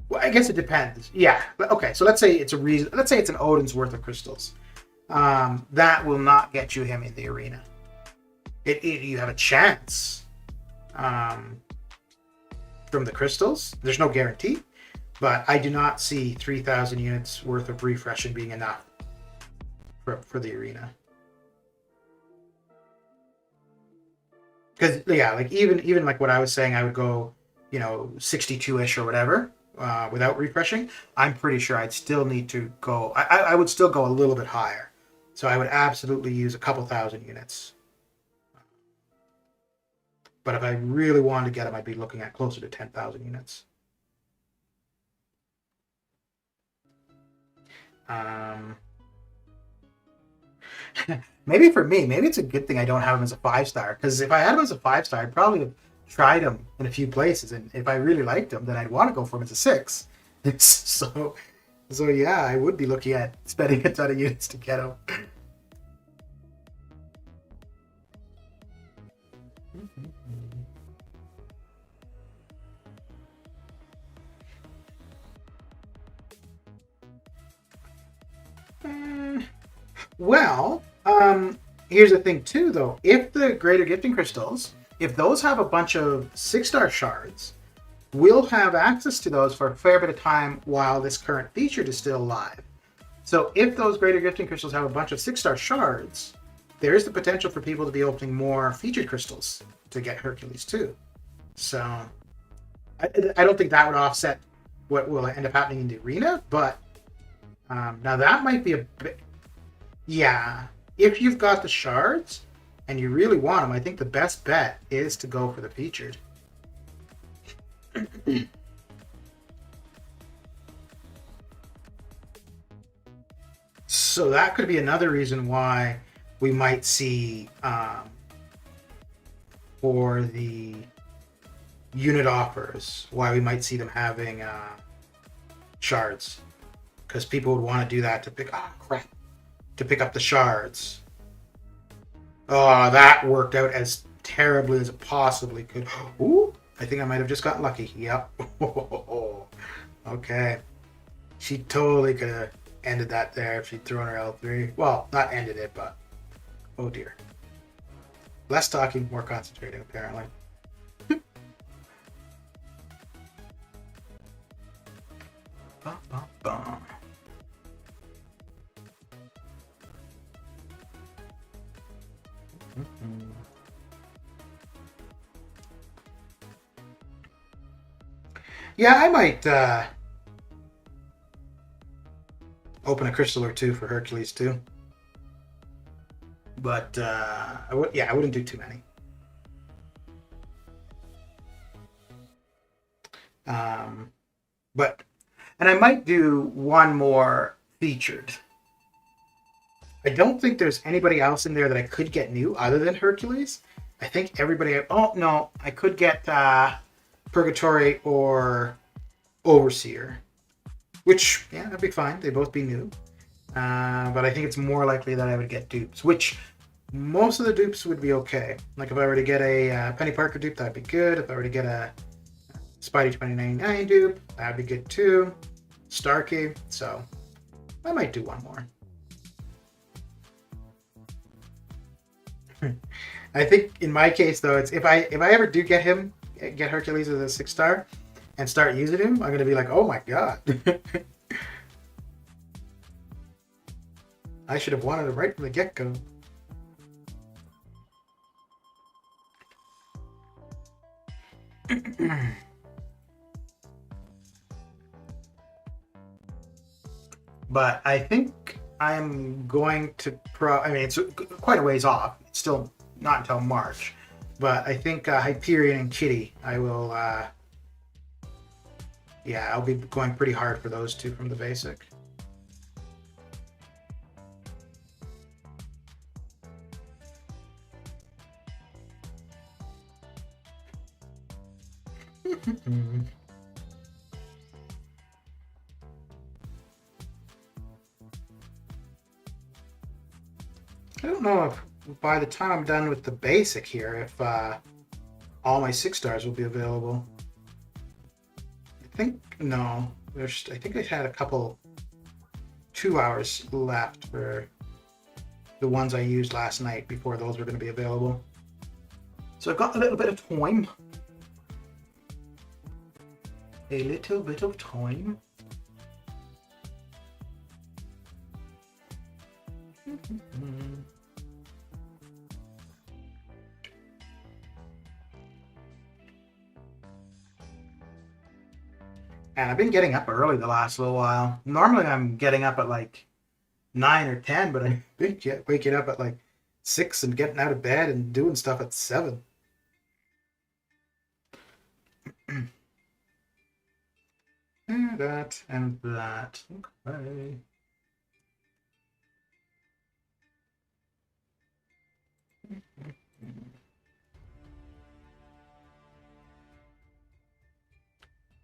Well, I guess it depends. Yeah, okay, so let's say it's an Odin's worth of crystals. That will not get you him in the arena. You have a chance from the crystals. There's no guarantee, but I do not see 3,000 units worth of refreshing being enough for the arena. Because like even like what I was saying, I would go 62-ish or whatever without refreshing. I'm pretty sure I'd still need to go. I would still go a little bit higher. So I would absolutely use a couple thousand units. But if I really wanted to get them, I'd be looking at closer to 10,000 units. Maybe for me, maybe it's a good thing I don't have him as a 5-star, because if I had him as a 5-star, I'd probably have tried him in a few places, and if I really liked him, then I'd want to go for him as a 6. So yeah, I would be looking at spending a ton of units to get him. Well, here's the thing too, though. If the Greater Gifting Crystals, if those have a bunch of 6-star shards, we'll have access to those for a fair bit of time while this current feature is still live. So if those Greater Gifting Crystals have a bunch of 6-star shards, there is the potential for people to be opening more featured crystals to get Hercules too. So I don't think that would offset what will end up happening in the arena, but now that might be a bit... Yeah, if you've got the shards and you really want them, I think the best bet is to go for the featured. So that could be another reason why we might see for the unit offers, why we might see them having shards, because people would want to do that to pick up the shards. Oh, that worked out as terribly as it possibly could. Ooh, I think I might have just gotten lucky. Yep. Okay. She totally could have ended that there if she'd thrown her L3. Well, not ended it, but oh dear. Less talking, more concentrating, apparently. Bum, bum, bum. Yeah, I might open a crystal or two for Hercules too. But I wouldn't do too many. And I might do one more featured. I don't think there's anybody else in there that I could get new other than Hercules. I think everybody... Oh, no. I could get Purgatory or Overseer. Which, yeah, that'd be fine. They'd both be new. But I think it's more likely that I would get dupes. Which, most of the dupes would be okay. Like, if I were to get a Penny Parker dupe, that'd be good. If I were to get a Spidey 2099 dupe, that'd be good too. Starkey, so I might do one more. I think in my case though, it's if I ever do get Hercules as a 6-star and start using him, I'm gonna be like, oh my god. I should have wanted him right from the get-go. But I think I'm going to I mean, it's quite a ways off. It's still not until March. But I think Hyperion and Kitty, I will... yeah, I'll be going pretty hard for those two from the basic. I don't know if by the time I'm done with the basic here, if all my 6-stars will be available. I think, no. I think I had a couple 2 hours left for the ones I used last night before those were going to be available. So I've got a little bit of time. A little bit of time. And I've been getting up early the last little while. Normally I'm getting up at like 9 or 10, but I've been waking up at like 6 and getting out of bed and doing stuff at 7. And that and that. Okay.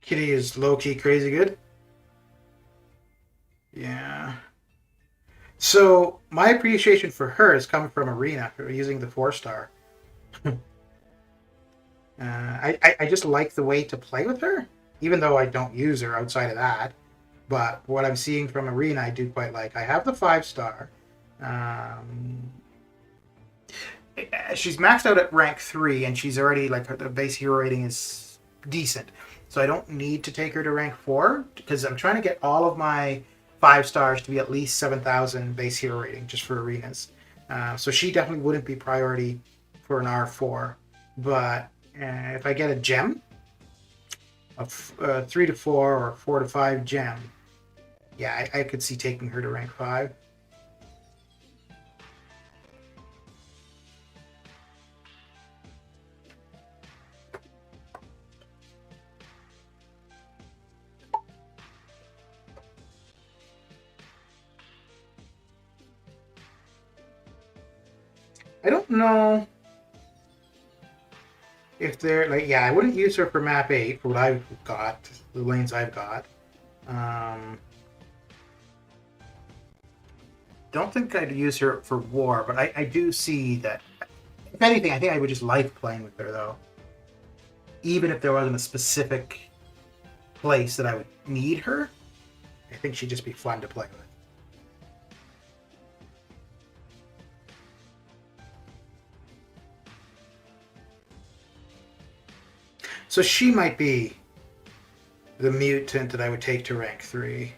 Kitty is low-key crazy good. Yeah. So my appreciation for her is coming from Arena for using the 4-star. I just like the way to play with her, even though I don't use her outside of that. But what I'm seeing from Arena, I do quite like. I have the 5-star. She's maxed out at rank 3, and she's already, like, the base hero rating is decent. So I don't need to take her to rank 4, because I'm trying to get all of my 5-stars to be at least 7,000 base hero rating, just for arenas. So she definitely wouldn't be priority for an R4. But if I get a gem, a 3 to 4 or 4 to 5 gem, yeah, I could see taking her to rank 5. I don't know if they're like, yeah, I wouldn't use her for map 8 for what I've got, the lanes I've got. Don't think I'd use her for war, but I do see that. If anything, I think I would just like playing with her though. Even if there wasn't a specific place that I would need her, I think she'd just be fun to play with. So she might be the mutant that I would take to rank 3.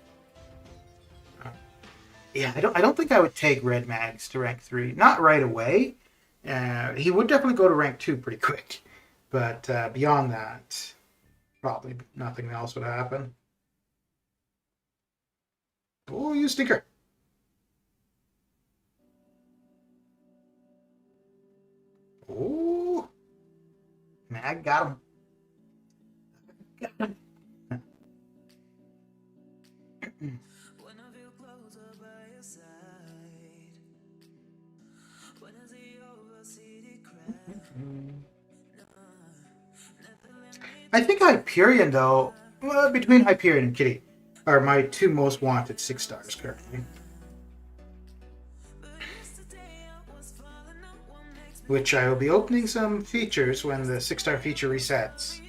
Yeah, I don't think I would take Red Mags to rank 3. Not right away. He would definitely go to rank 2 pretty quick. But beyond that, probably nothing else would happen. Oh, you stinker. Oh. Mag got him. I think Hyperion, though, between Hyperion and Kitty, are my 2 most wanted 6-stars currently. Which I will be opening some features when the 6-star feature resets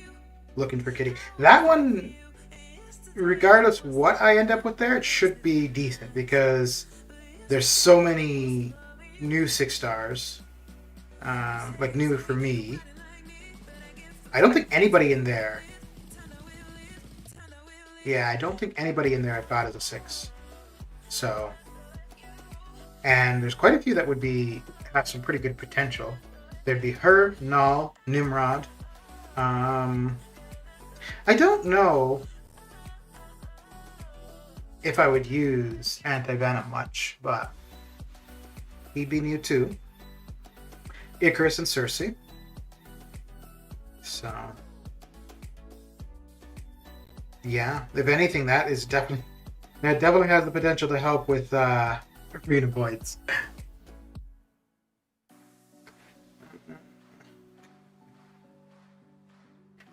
looking for Kitty. That one, regardless what I end up with there, it should be decent because there's so many new 6-stars, like new for me. I don't think anybody in there. Yeah, I don't think anybody in there I've got as a 6. So, and there's quite a few that would have some pretty good potential. There'd be her, Null, Nimrod. I don't know if I would use Anti-Venom much, but he'd be new too. Icarus and Cersei. So, yeah, if anything, that definitely has the potential to help with arena points.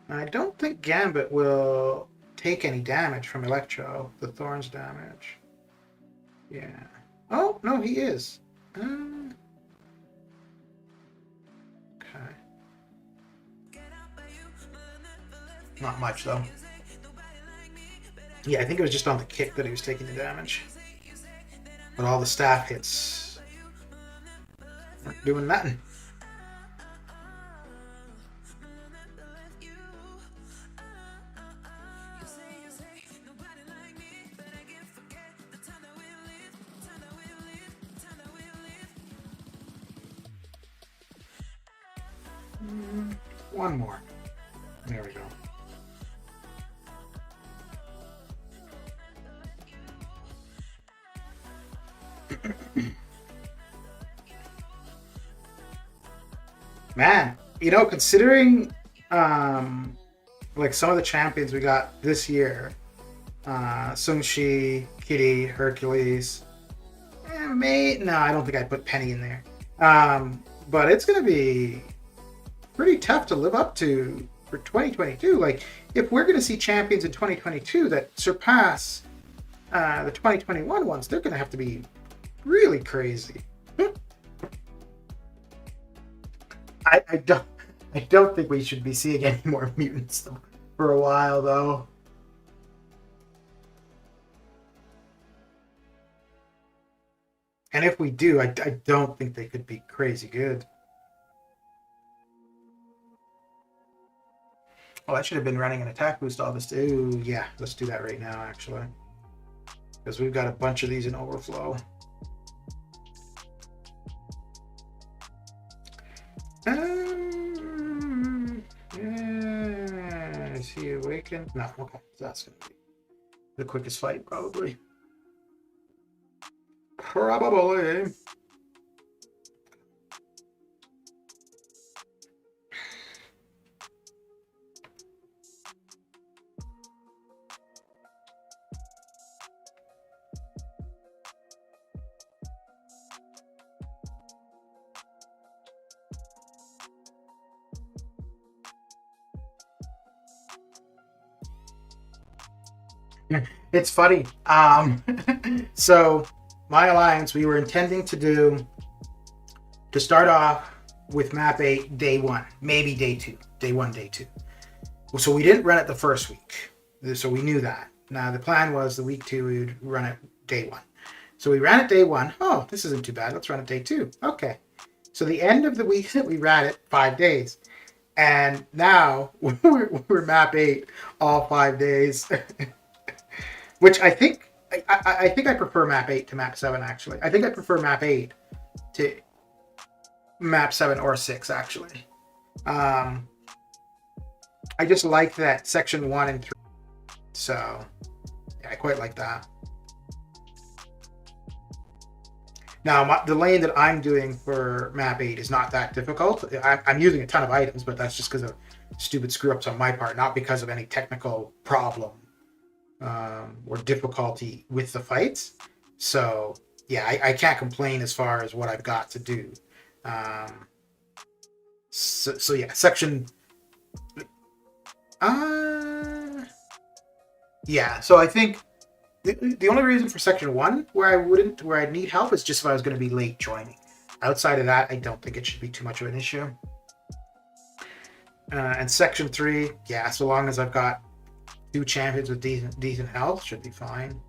I don't think Gambit will take any damage from Electro, the Thorns damage. Yeah. Oh, no, he is. Okay. Not much, though. Yeah, I think it was just on the kick that he was taking the damage. But all the staff hits weren't doing nothing. One more. There we go. Man, considering like some of the champions we got this year, Sung Shi, Kitty, Hercules, no, I don't think I'd put Penny in there. But it's gonna be pretty tough to live up to for 2022. Like, if we're gonna see champions in 2022 that surpass the 2021 ones, they're gonna have to be really crazy. I don't think we should be seeing any more mutants for a while, though. And if we do, I don't think they could be crazy good. Oh, I should have been running an attack boost all this. Ooh, yeah, let's do that right now, actually. Because we've got a bunch of these in overflow. Yeah, is he awakened? No, okay. That's going to be the quickest fight, probably. Probably. It's funny. So my alliance, we were intending to start off with map 8 day 1, maybe day 2, day 1, day 2. So we didn't run it the first week, so we knew that. Now the plan was the week 2 we would run it day 1. So we ran it day 1. Oh, this isn't too bad. Let's run it day 2. Okay. So the end of the week that we ran it 5 days, and now we're map 8 all 5 days. Which I think I prefer map 8 to map 7, actually. I think I prefer map 8 to map 7 or 6, actually. I just like that section 1 and 3. So, yeah, I quite like that. Now, the lane that I'm doing for map 8 is not that difficult. I'm using a ton of items, but that's just because of stupid screw-ups on my part, not because of any technical problem or difficulty with the fights. So yeah, I can't complain as far as what I've got to do. So yeah, section yeah, so I think the only reason for section 1 where I'd need help is just if I was going to be late joining. Outside of that, I don't think it should be too much of an issue. And Section 3, yeah, so long as I've got 2 champions with decent health, should be fine.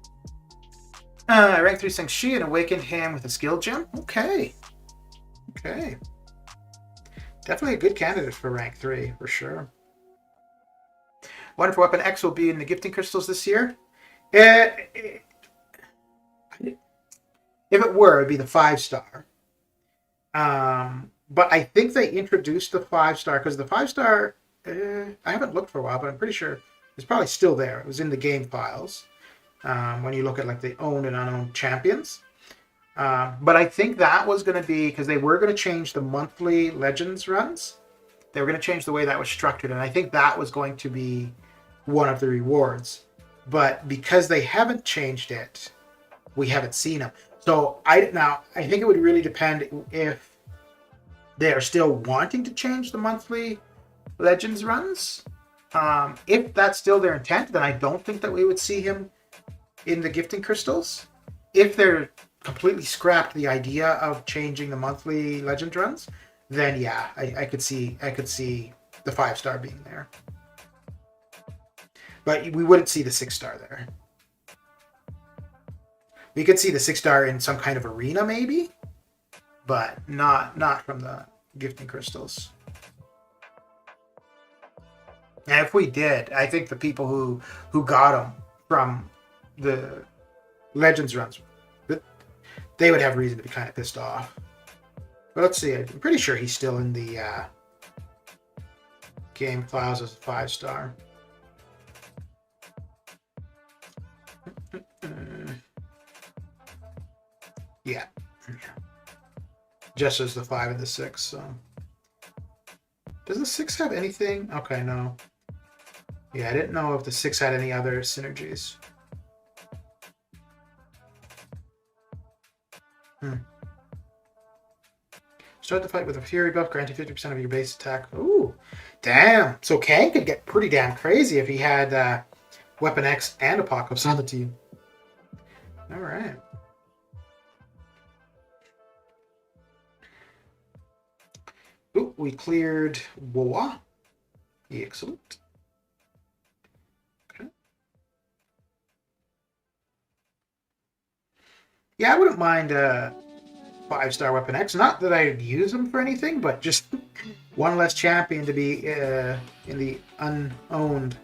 Rank 3 Shang-Chi and awakened him with a skill gem. Okay. Definitely a good candidate for rank 3, for sure. Wonder if Weapon X will be in the gifting crystals this year. If it were, it'd be the 5-star. But I think they introduced the 5-star because the 5-star, I haven't looked for a while, but I'm pretty sure it's probably still there. It was in the game files when you look at like the owned and unowned champions. But I think that was going to be because they were going to change the monthly Legends runs. They were going to change the way that was structured, and I think that was going to be one of the rewards. But because they haven't changed it, we haven't seen them. So I think it would really depend if they are still wanting to change the monthly Legends runs. If that's still their intent, then I don't think that we would see him in the gifting crystals. If they're completely scrapped the idea of changing the monthly Legend runs, then yeah, I could see the 5-star being there. But we wouldn't see the 6-star there. We could see the 6-star in some kind of arena maybe, but not from the gifting crystals. And if we did, I think the people who got them from the Legends runs, they would have reason to be kind of pissed off. But let's see. I'm pretty sure he's still in the game files as a 5-star. Yeah. Just as the 5 and the 6. So, does the 6 have anything? Okay, no. Yeah, I didn't know if the 6 had any other synergies. Start the fight with a Fury buff, granting 50% of your base attack. Ooh, damn. So Kang could get pretty damn crazy if he had Weapon X and Apocalypse on the team. All right. Ooh, we cleared Woa. Excellent. Okay. Yeah, I wouldn't mind 5-star Weapon X. Not that I'd use them for anything, but just one less champion to be in the unowned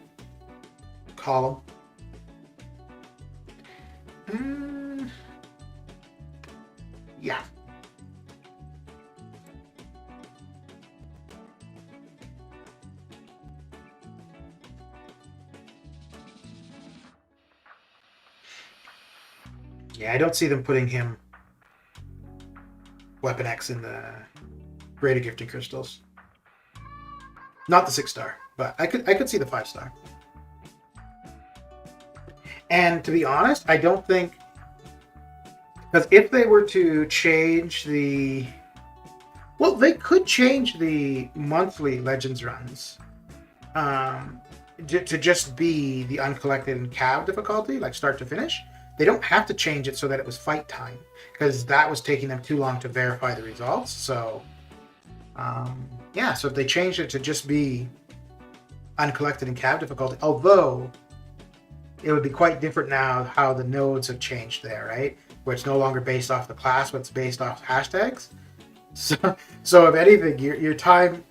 column. Yeah. Yeah, I don't see them putting him Weapon X in the Greater Gifting Crystals. Not the 6-star, but I could see the 5-star. And to be honest, I don't think, because if they were to change the, well, they could change the monthly Legends runs to just be the uncollected and cav difficulty, like start to finish. They don't have to change it so that it was fight time, because that was taking them too long to verify the results. So, yeah, so if they changed it to just be uncollected and cav difficulty, although it would be quite different now how the nodes have changed there, right? Where it's no longer based off the class, but it's based off hashtags. So if anything, your time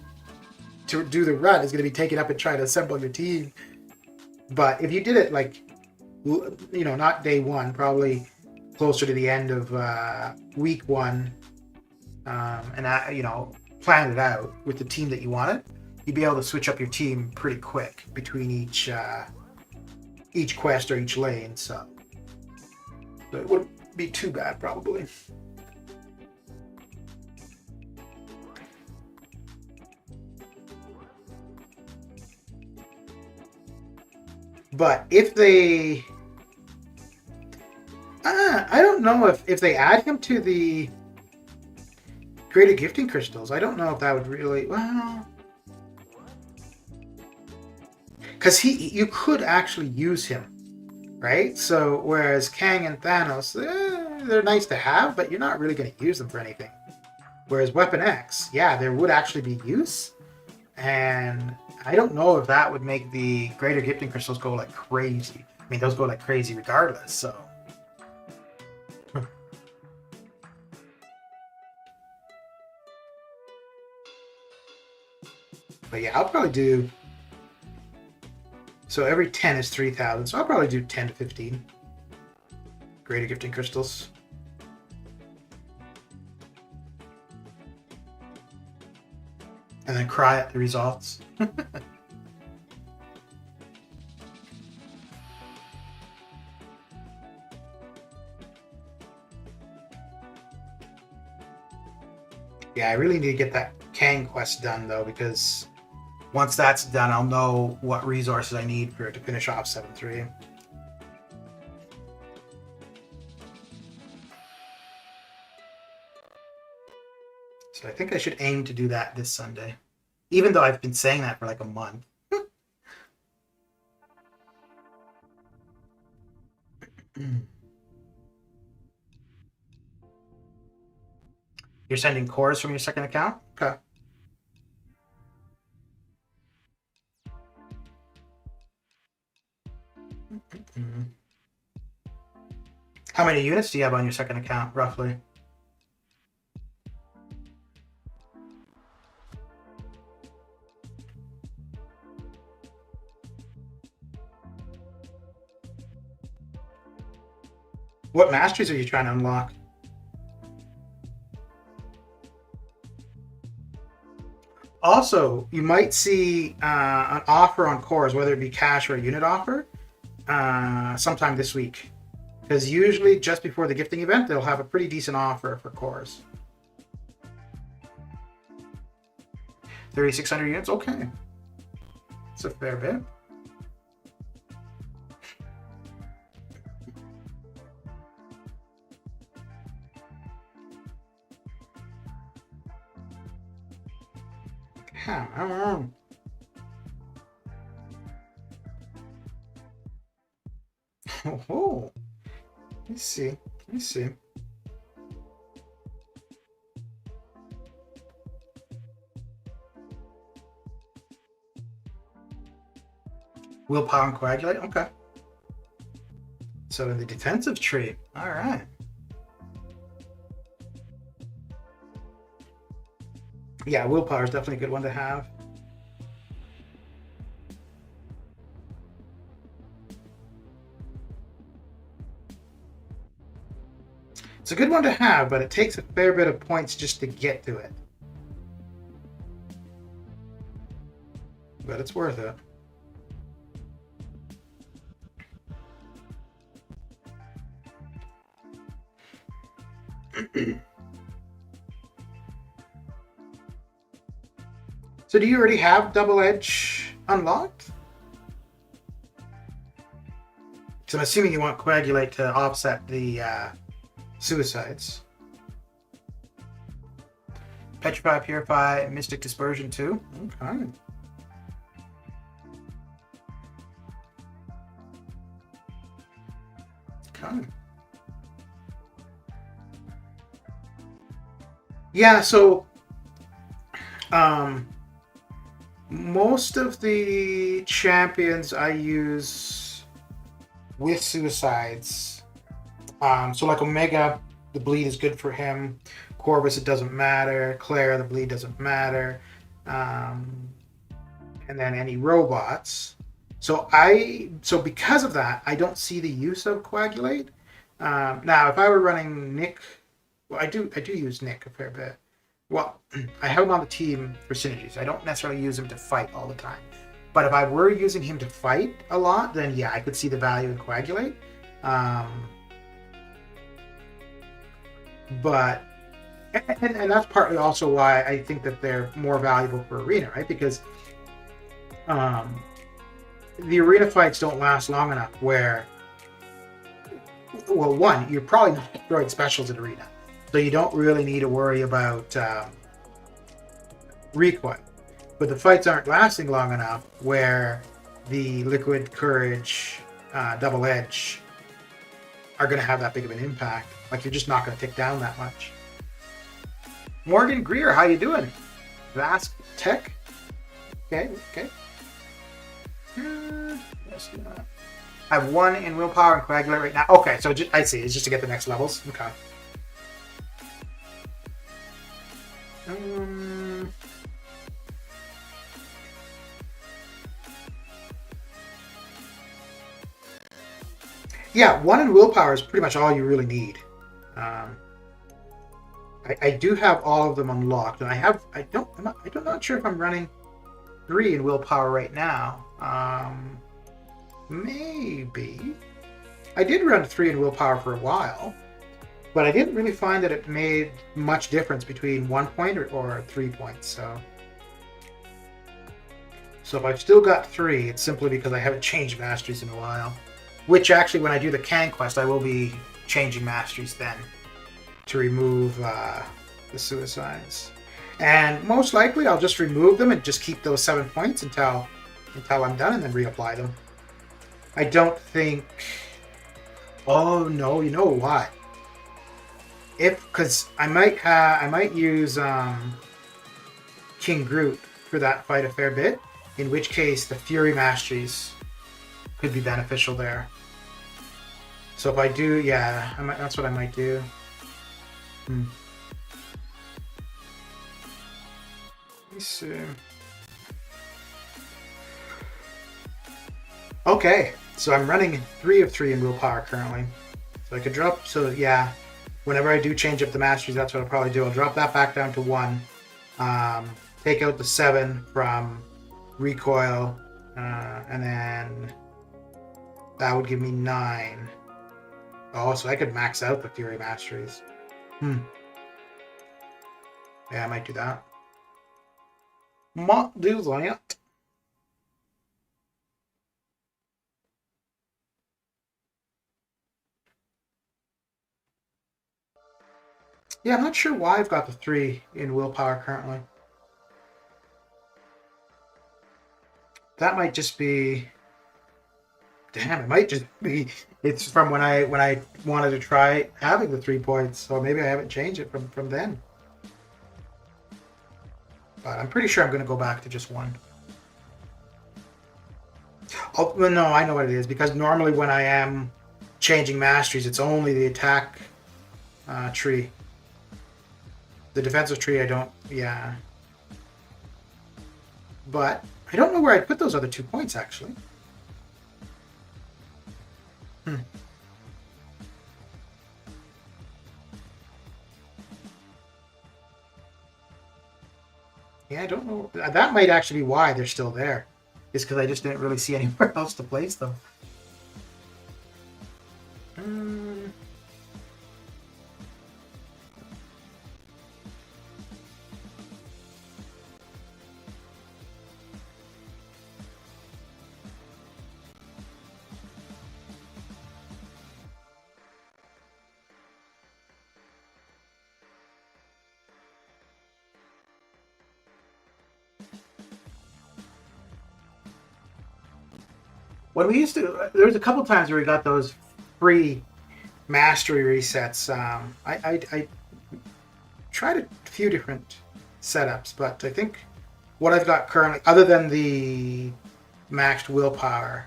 to do the run is going to be taken up in trying to assemble your team. But if you did it like, you know, not day one, probably closer to the end of week 1, and you know, plan it out with the team that you wanted, you'd be able to switch up your team pretty quick between each quest or each lane. So it wouldn't be too bad, probably. But if they, I don't know if they add him to the Greater Gifting Crystals, I don't know if that would really, well, because you could actually use him, right? So whereas Kang and Thanos, they're nice to have, but you're not really going to use them for anything. Whereas Weapon X, yeah, there would actually be use, And I don't know if that would make the greater gifting crystals go like crazy. I mean, those go like crazy regardless, so. But yeah, I'll probably do. So every 10 is 3,000. So I'll probably do 10 to 15 greater gifting crystals. And then cry at the results. Yeah, I really need to get that Kang quest done though, because once that's done, I'll know what resources I need for it to finish off 7-3. So I think I should aim to do that this Sunday, even though I've been saying that for like a month. You're sending cores from your second account? Okay. How many units do you have on your second account, roughly? What masteries are you trying to unlock? Also, you might see an offer on cores, whether it be cash or a unit offer, sometime this week. Because usually just before the gifting event, they'll have a pretty decent offer for cores. 3,600 units? Okay. It's a fair bit. Yeah, I don't know. Oh, let me see. Let me see. Willpower and coagulate? Okay. So in the defensive tree. All right. Yeah, willpower is definitely a good one to have. It's a good one to have, but it takes a fair bit of points just to get to it. But it's worth it. So do you already have double edge unlocked? So I'm assuming you want coagulate to offset the suicides. Petrify, purify, mystic dispersion too. Okay. Okay. Yeah, so most of the champions I use with suicides. So like Omega, the bleed is good for him. Corvus, it doesn't matter. Claire, the bleed doesn't matter. And then any robots. So because of that, I don't see the use of coagulate. Now, if I were running Nick, well, I do use Nick a fair bit. Well, I have him on the team for synergies. I don't necessarily use him to fight all the time. But if I were using him to fight a lot, then yeah, I could see the value in coagulate. But and that's partly also why I think that they're more valuable for arena, right? Because the arena fights don't last long enough where, well, one, you're probably not throwing specials at arena, so you don't really need to worry about recoil. But the fights aren't lasting long enough where the liquid courage, double edge are going to have that big of an impact. Like, you're just not going to tick down that much. Morgan Greer, how you doing? Vask Tech. Okay, okay. Let's do that. I have 1 in willpower and coagulate right now. Okay, so I see. It's just to get the next levels. Okay. Yeah, 1 in willpower is pretty much all you really need. I do have all of them unlocked, and I'm not sure if I'm running 3 in willpower right now. Maybe. I did run 3 in willpower for a while, but I didn't really find that it made much difference between 1 point or 3 points. So if I've still got 3, it's simply because I haven't changed masteries in a while. Which actually, when I do the can quest, I will be changing masteries then to remove the suicides. And most likely, I'll just remove them and just keep those 7 points until I'm done, and then reapply them. I don't think. Oh no! You know what? Because I might use King Groot for that fight a fair bit. In which case, the Fury masteries could be beneficial there. So if I do, yeah, that's what I might do. Let me see. Okay, so I'm running 3 of 3 in willpower currently. So I could drop, so yeah, whenever I do change up the masteries, that's what I'll probably do. I'll drop that back down to 1. Take out the 7 from recoil, and then that would give me 9. Oh, so I could max out the Fury masteries. Yeah, I might do that. Might do that. Yeah, I'm not sure why I've got the 3 in willpower currently. That might just be... Damn, it might just be... It's from when I wanted to try having the 3 points, so maybe I haven't changed it from then. But I'm pretty sure I'm going to go back to just 1. Oh, well, no, I know what it is, because normally when I am changing masteries, it's only the attack tree. The defensive tree, I don't... Yeah. But I don't know where I'd put those other 2 points, actually. Yeah, I don't know. That might actually be why they're still there. Is because I just didn't really see anywhere else to place them. When we used to, there was a couple times where we got those free mastery resets. I tried a few different setups, but I think what I've got currently, other than the maxed willpower,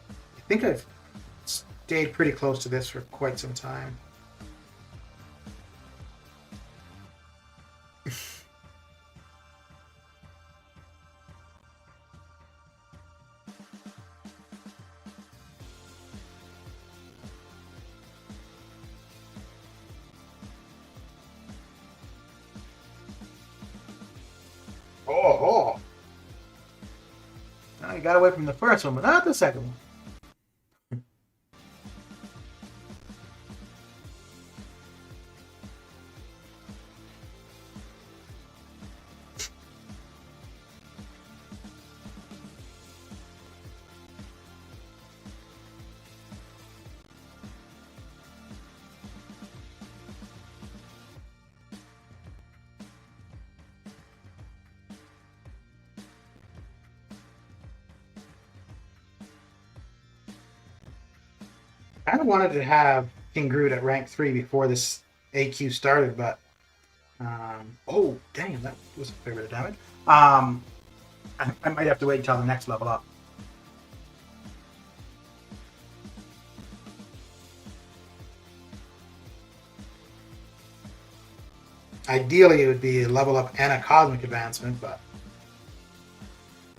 I think I've stayed pretty close to this for quite some time. Oh. Now you got away from the first one, but not the second one. I kind of wanted to have King Groot at rank 3 before this AQ started, but oh dang, that was a fair bit of damage. I might have to wait until the next level up. Ideally, it would be a level up and a cosmic advancement, but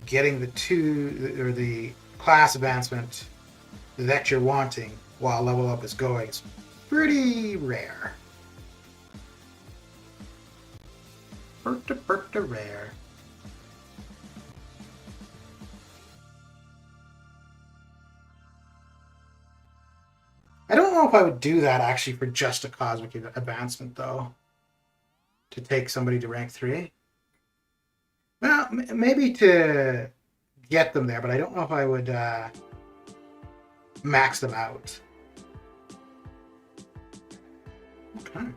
getting the class advancement that you're wanting while level up is going is pretty rare. Pretty rare. I don't know if I would do that actually for just a cosmic advancement though. To take somebody to rank 3. Well, maybe to get them there, but I don't know if I would max them out. Okay.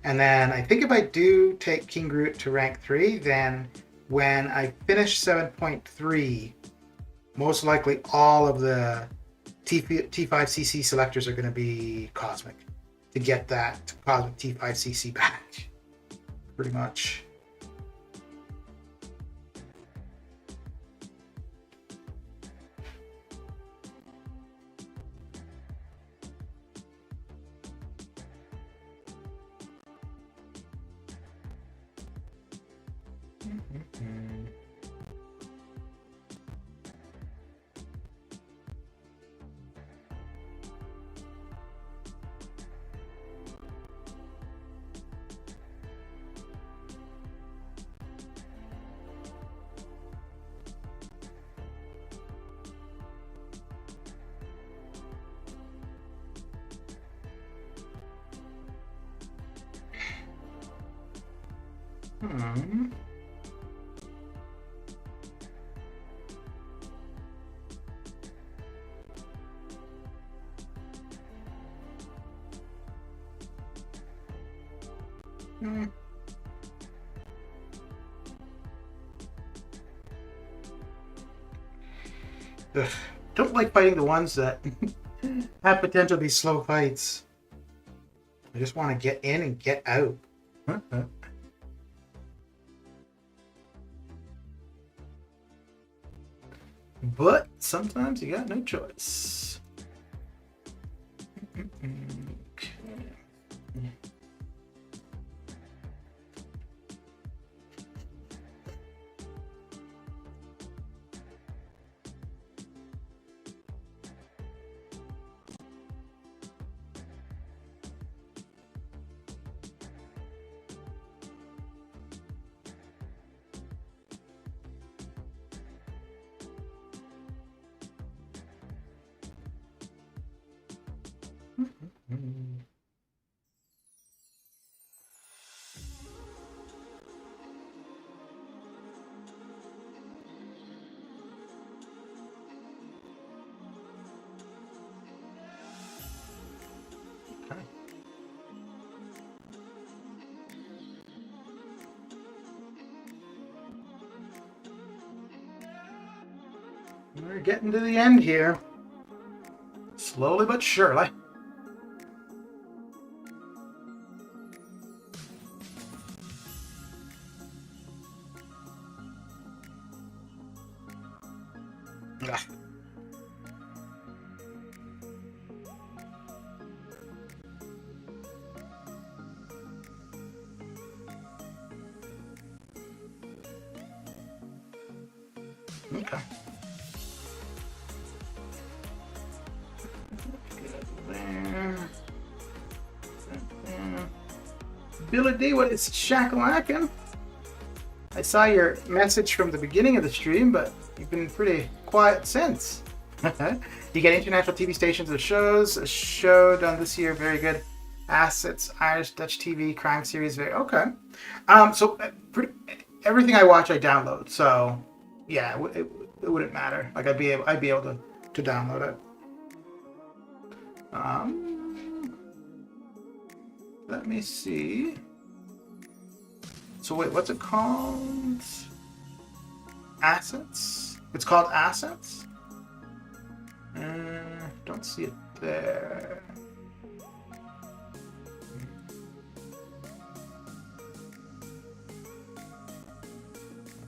And then I think if I do take King Groot to rank 3, then when I finish 7.3, most likely all of the T5CC selectors are going to be Cosmic to get that Cosmic T5CC back. Pretty much. Ugh. Don't like fighting the ones that have potential to be slow fights. I just want to get in and get out. But sometimes you got no choice. Okay. We're getting to the end here. Slowly but surely. Ugh. Okay. Billy D, what is shackalackin'? I saw your message from the beginning of the stream, but you've been pretty quiet since. You get international TV stations or shows. A show done this year, very good. Assets, Irish, Dutch TV, crime series, very okay. Everything I watch, I download. So, yeah, it wouldn't matter. Like I'd be able to download it. Let me see. So wait, what's it called? Assets? It's called Assets? Don't see it there.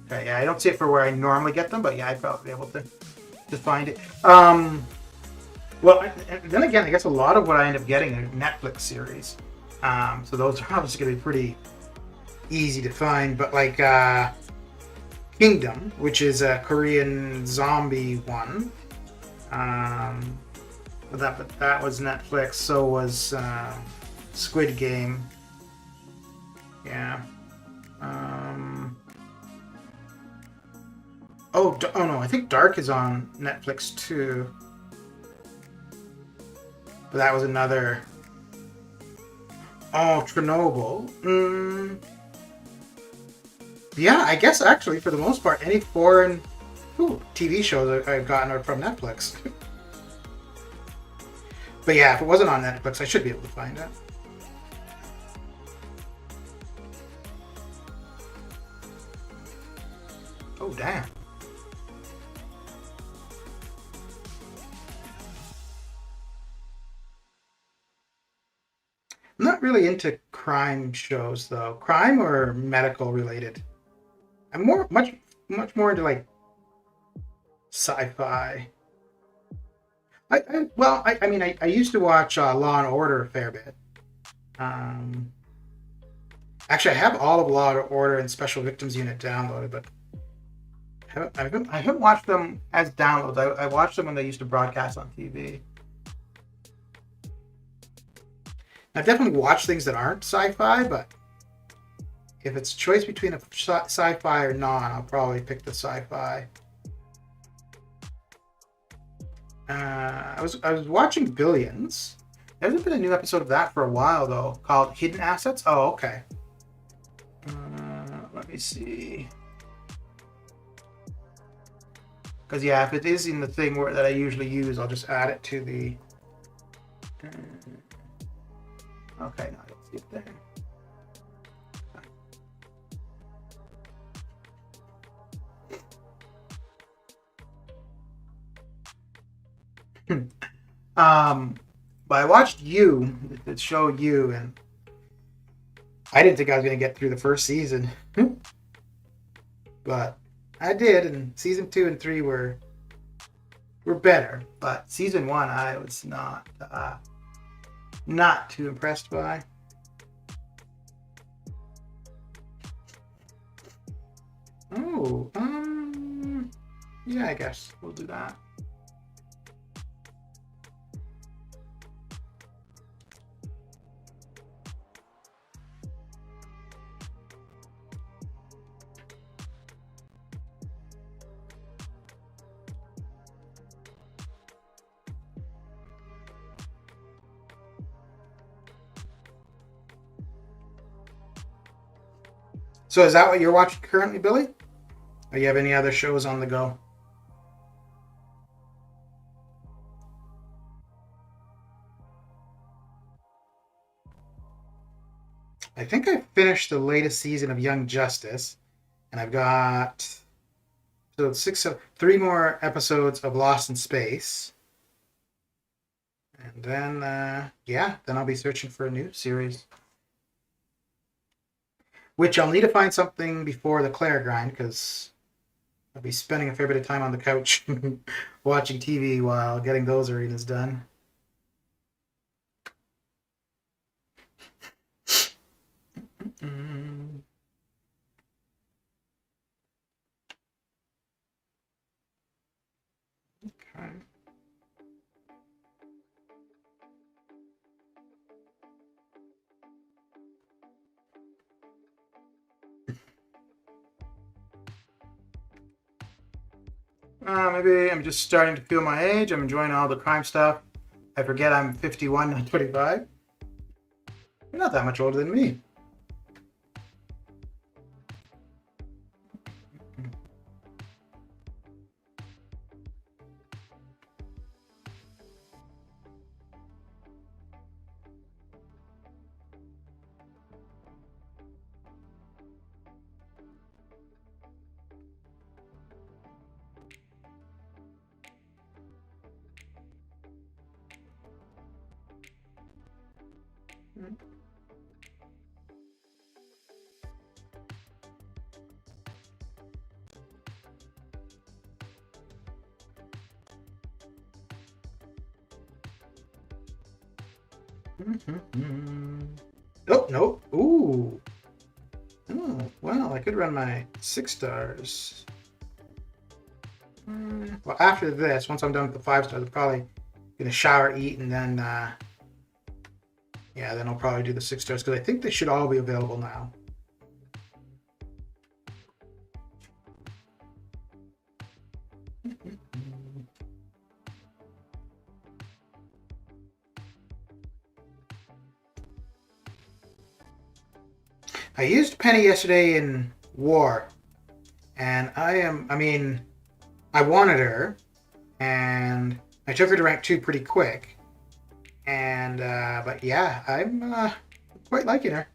Okay, yeah, I don't see it for where I normally get them, but yeah, I'd probably be able to find it. Well, and then again, I guess a lot of what I end up getting are Netflix series. So those are obviously going to be pretty easy to find. But like Kingdom, which is a Korean zombie one. But that was Netflix. So was Squid Game. Yeah. Oh no, I think Dark is on Netflix too. But that was another. Oh, Chernobyl. Yeah, I guess actually for the most part, any foreign TV shows I've gotten are from Netflix. But yeah, if it wasn't on Netflix, I should be able to find it. Oh, damn. I'm not really into crime shows though. Crime or medical related. I'm much more into like sci-fi. I used to watch Law and Order a fair bit. Um, Actually, I have all of Law and Order and Special Victims Unit downloaded, but I haven't watched them as downloads. I watched them when they used to broadcast on TV. I've definitely watched things that aren't sci-fi, but if it's a choice between a sci-fi or non, I'll probably pick the sci-fi. I was watching Billions. There hasn't been a new episode of that for a while though, called Hidden Assets. Oh, okay. Let me see. Because yeah, if it is in the thing that I usually use, I'll just add it to the. Okay, no, I don't see it there. But I watched You, the show You, and I didn't think I was going to get through the first season, but I did, and season 2 and 3 were better. But season 1, I was not too impressed by. Oh, yeah, I guess we'll do that. So is that what you're watching currently, Billy? Or you have any other shows on the go? I think I finished the latest season of Young Justice, and I've got three more episodes of Lost in Space, and then then I'll be searching for a new series, which I'll need to find something before the Claire grind because I'll be spending a fair bit of time on the couch watching TV while getting those arenas done. Okay. Maybe I'm just starting to feel my age. I'm enjoying all the crime stuff. I forget I'm 51, not 25. You're not that much older than me. Oh, no. Ooh. Oh, well, I could run my 6 stars. Well, after this, once I'm done with the 5 stars, I'm probably gonna shower, eat, and then, yeah, then I'll probably do the 6 stars because I think they should all be available now. I used Penny yesterday in War, and I wanted her, and I took her to rank 2 pretty quick, and, but yeah, I'm quite liking her.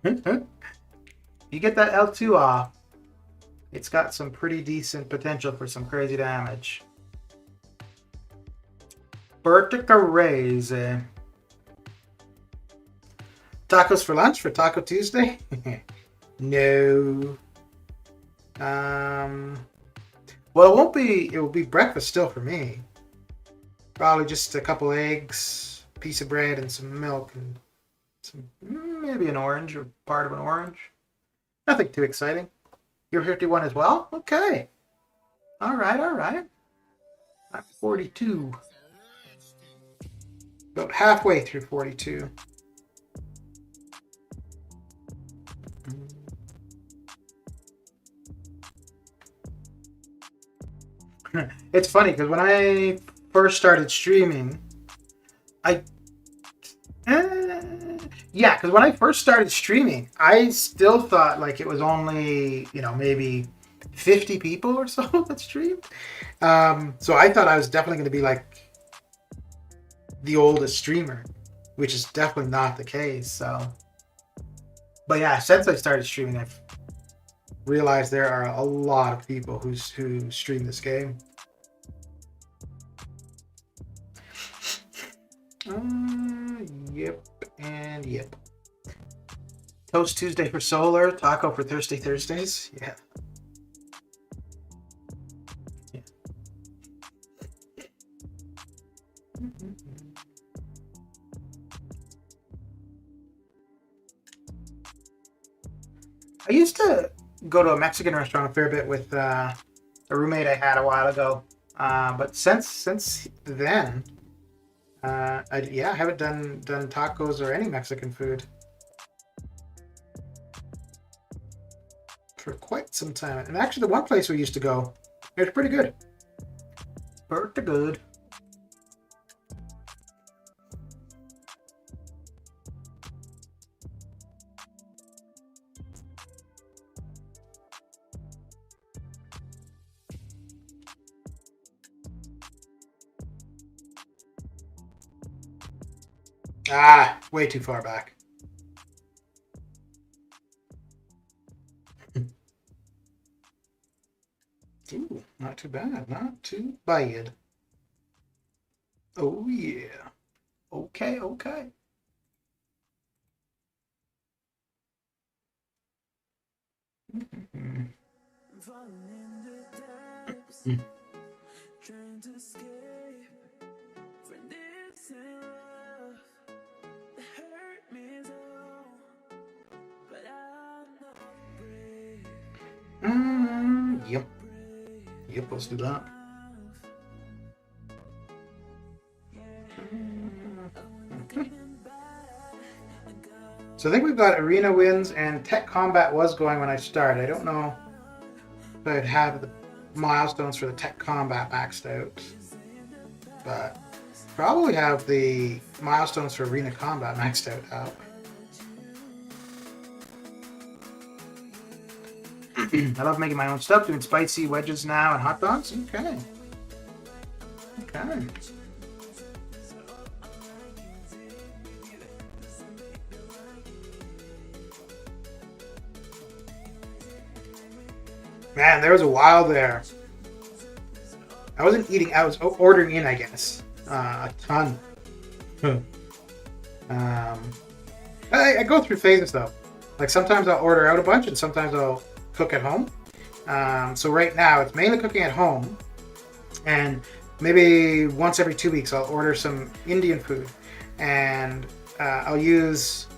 You get that L2 off, it's got some pretty decent potential for some crazy damage. Vertica Raise. Tacos for lunch for Taco Tuesday? No. Well, it won't be. It will be breakfast still for me. Probably just a couple eggs, piece of bread, and some milk, and maybe an orange or part of an orange. Nothing too exciting. You're 51 as well? Okay. All right, all right. I'm 42. About halfway through 42. It's funny because when I first started streaming, because when I first started streaming, I still thought like it was only maybe 50 people or so that streamed. So I thought I was definitely going to be like the oldest streamer, which is definitely not the case. So, but yeah, since I started streaming, I've realized there are a lot of people who stream this game. Yep and yep. Toast Tuesday for Solar, taco for Thirsty Thursdays. Yeah. I used to go to a Mexican restaurant a fair bit with a roommate I had a while ago, but since then, I haven't done tacos or any Mexican food for quite some time. And actually, the one place we used to go, it was pretty good. Pretty good. Way too far back. Ooh, not too bad. Not too bad. Oh, yeah. Okay, okay. Yep. Yep, let's do that. So I think we've got arena wins and tech combat was going when I started. I don't know if I'd have the milestones for the tech combat maxed out, but probably have the milestones for arena combat maxed out. I love making my own stuff, doing spicy wedges now and hot dogs. Okay. Okay. Man, there was a while there. I wasn't eating, I was ordering in, I guess. A ton. I go through phases though. Like sometimes I'll order out a bunch, and sometimes I'll cook at home. So right now it's mainly cooking at home, and maybe once every 2 weeks I'll order some Indian food, and I'll use,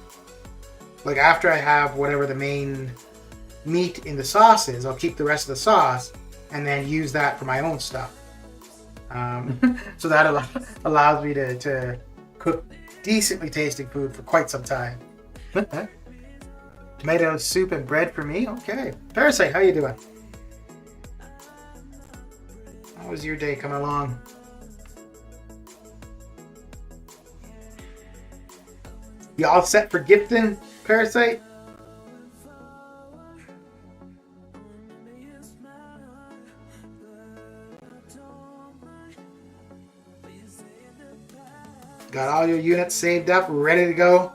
like, after I have whatever the main meat in the sauce is, I'll keep the rest of the sauce and then use that for my own stuff. So that allows me to cook decently tasting food for quite some time. Tomato soup and bread for me. Okay. Parasite, how you doing? How was your day coming along? You all set for gifting, Parasite? Got all your units saved up, ready to go?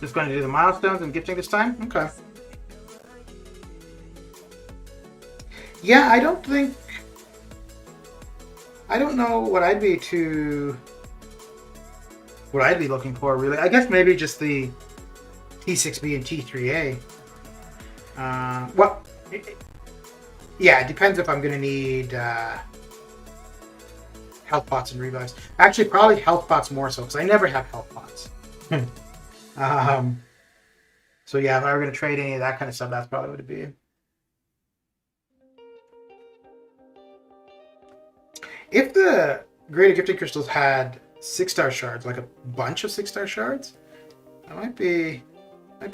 Just going to do the milestones and gifting this time? Okay. Yeah, I don't know what I'd be looking for, really. I guess maybe just the T6B and T3A. Yeah, it depends if I'm going to need health pots and revives. Actually, probably health pots more so, because I never have health pots. So yeah, if I were going to trade any of that kind of stuff, that's probably what it'd be. If the Greater Gifting Crystals had 6-star shards, like a bunch of 6-star shards, I might be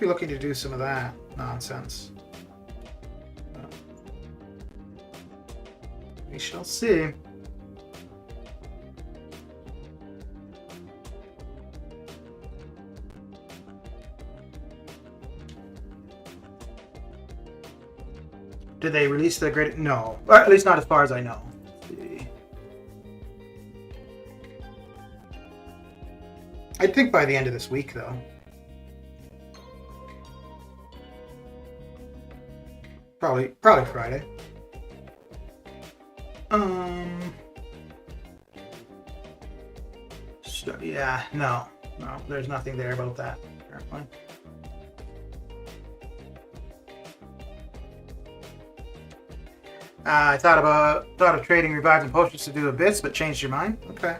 looking to do some of that nonsense. We shall see. Did they release the great? No, or at least not as far as I know. I think by the end of this week, though. Probably Friday. So, yeah, no, there's nothing there about that. Apparently. I thought of trading revives and potions to do abyss, but changed your mind. Okay.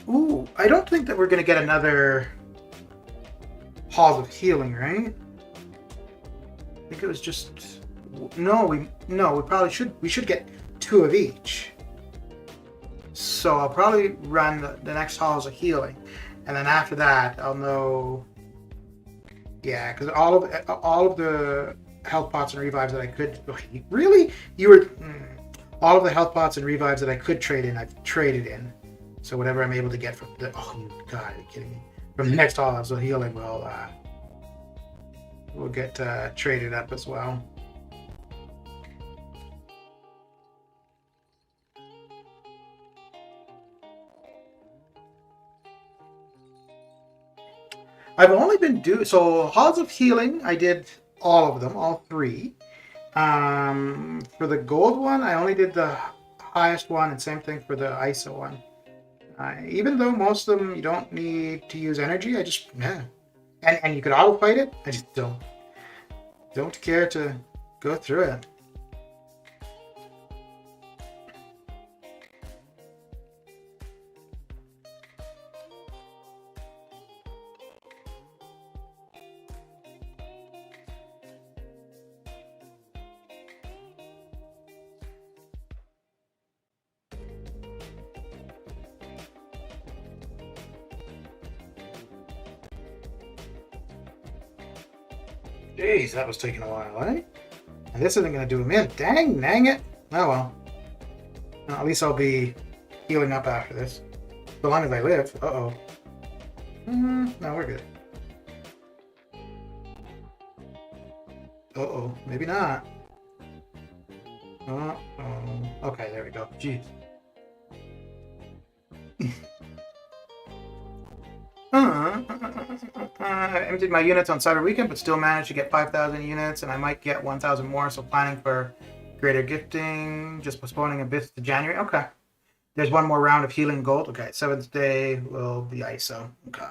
Ooh, I don't think that we're gonna get another Halls of Healing, right? I think it was just we probably should. We should get 2 of each. So I'll probably run the next Halls of Healing, and then after that I'll know. Yeah, because all of the health pots and revives that I could all of the health pots and revives that I could trade in, I've traded in. So whatever I'm able to get from the God, are you kidding me? From the next Halls of Healing, we'll get traded up as well. I've only been Halls of Healing, I did all of them, all 3. For the gold one, I only did the highest one, and same thing for the ISO one. Even though most of them you don't need to use energy, and you could auto fight it, I just don't care to go through it. Jeez, that was taking a while, eh? And this isn't going to do him in. Dang it. Oh well. At least I'll be healing up after this. So long as I live. Uh-oh. No, we're good. Uh-oh, maybe not. Uh-oh. Okay, there we go. Jeez. I emptied my units on Cyber Weekend, but still managed to get 5,000 units, and I might get 1,000 more, so planning for greater gifting, just postponing a bit to January. Okay. There's one more round of healing gold. Okay, 7th day will be ISO. Okay.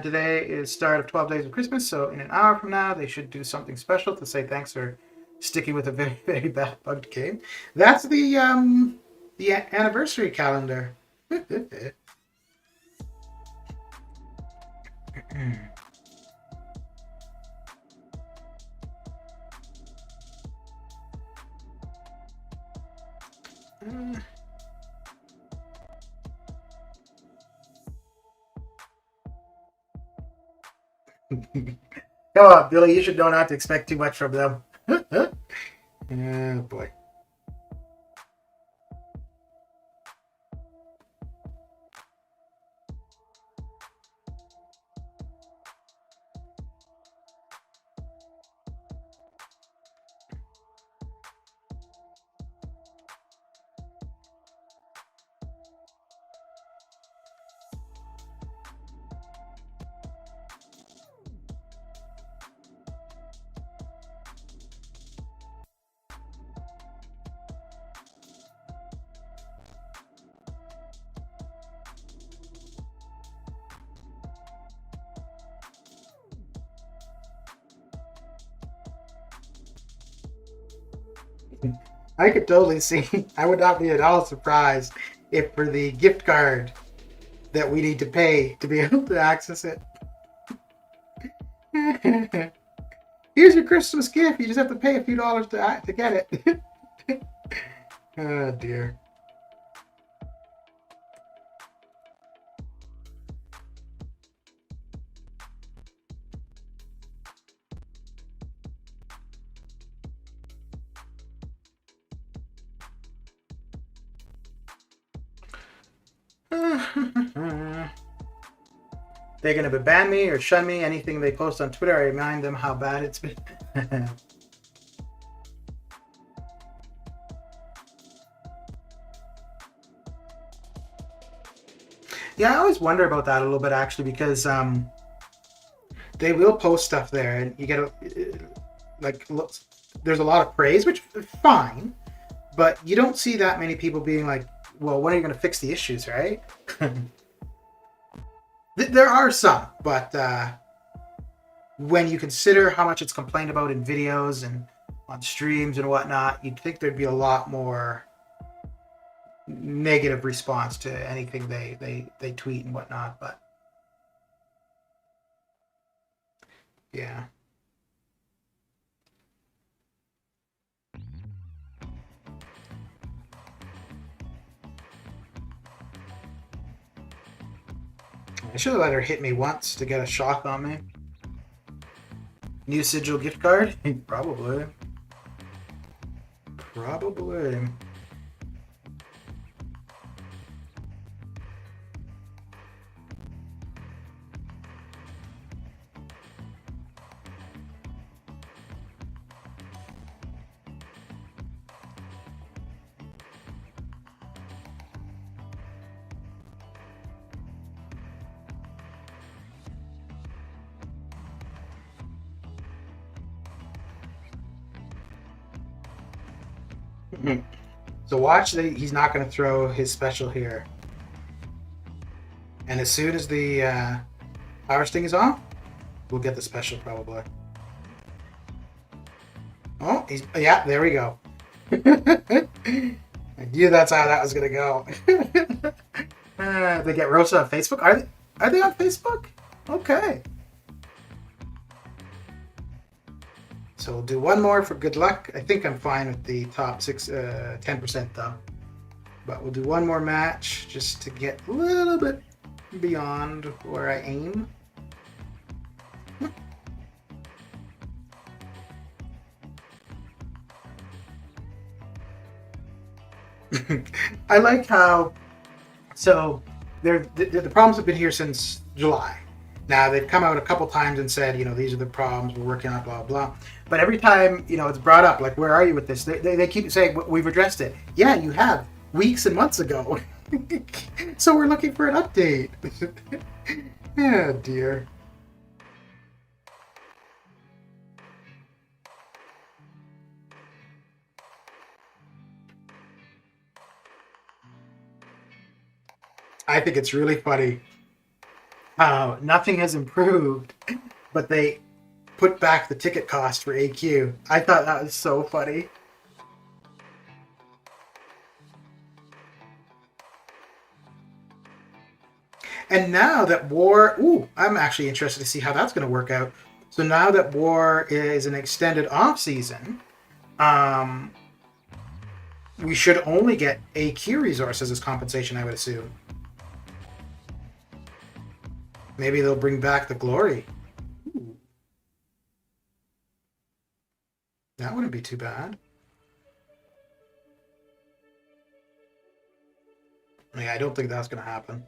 Today is start of 12 days of Christmas, so in an hour from now, they should do something special to say thanks for sticking with a very, very bad bugged game. That's the anniversary calendar. Come on, Billy, you should know not to expect too much from them. Oh, boy. I could totally see. I would not be at all surprised if for the gift card that we need to pay to be able to access it. Here's your Christmas gift. You just have to pay a few dollars to get it. Oh dear. They're going to ban me or shun me. Anything they post on Twitter, I remind them how bad it's been. Yeah, I always wonder about that a little bit, actually, because they will post stuff there, and you get there's a lot of praise, which is fine, but you don't see that many people being like, well, when are you going to fix the issues, right? There are some, but when you consider how much it's complained about in videos and on streams and whatnot, you'd think there'd be a lot more negative response to anything they tweet and whatnot, but yeah. I should have let her hit me once to get a shock on me. New sigil gift card? Probably. Probably. So watch, he's not going to throw his special here. And as soon as the power sting is off, we'll get the special probably. Oh, yeah, there we go. I knew that's how that was going to go. They get roasted on Facebook? Are they on Facebook? Okay. So we'll do one more for good luck. I think I'm fine with the top 10% though. But we'll do one more match just to get a little bit beyond where I aim. I like how, so the problems have been here since July. Now, they've come out a couple times and said, these are the problems, we're working on blah, blah. But every time, it's brought up, like, where are you with this? They keep saying, we've addressed it. Yeah, you have, weeks and months ago. So we're looking for an update. Oh, dear. I think it's really funny how nothing has improved, but they put back the ticket cost for AQ. I thought that was so funny. And now that war, I'm actually interested to see how that's going to work out. So now that war is an extended off season, we should only get AQ resources as compensation, I would assume. Maybe they'll bring back the glory. Ooh. That wouldn't be too bad. Yeah, I don't think that's going to happen.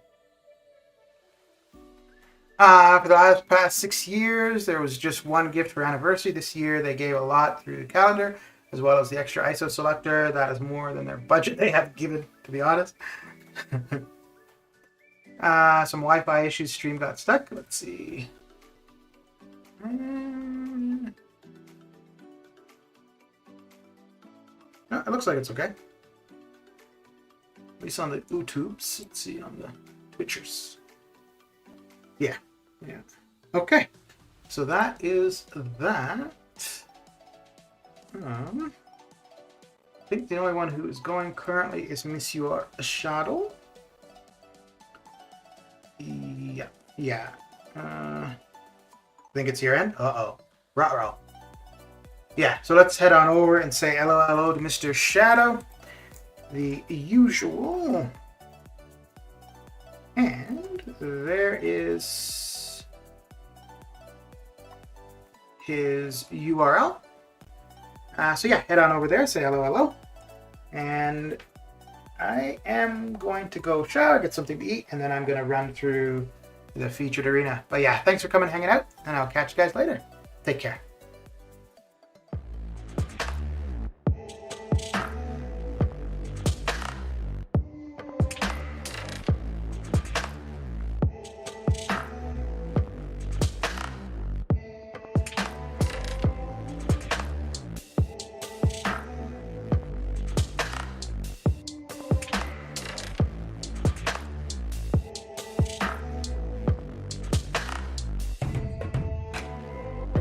For the past 6 years, there was just one gift for anniversary. This year, they gave a lot through the calendar, as well as the extra ISO selector. That is more than their budget they have given, to be honest. Some Wi-Fi issues. Stream got stuck. Let's see. No, it looks like it's okay. At least on the YouTubes. Let's see on the Twitchers. Yeah. Okay. So that is that. I think the only one who is going currently is Monsieur Shadow. Yeah. I think it's your end. Ruh-roh. Yeah, so let's head on over and say hello to Mr. Shadow. The usual. And there is his URL. So yeah, head on over there, say hello. And I am going to go shower, get something to eat, and then I'm going to run through the featured arena. But yeah, thanks for coming and hanging out, and I'll catch you guys later. Take care.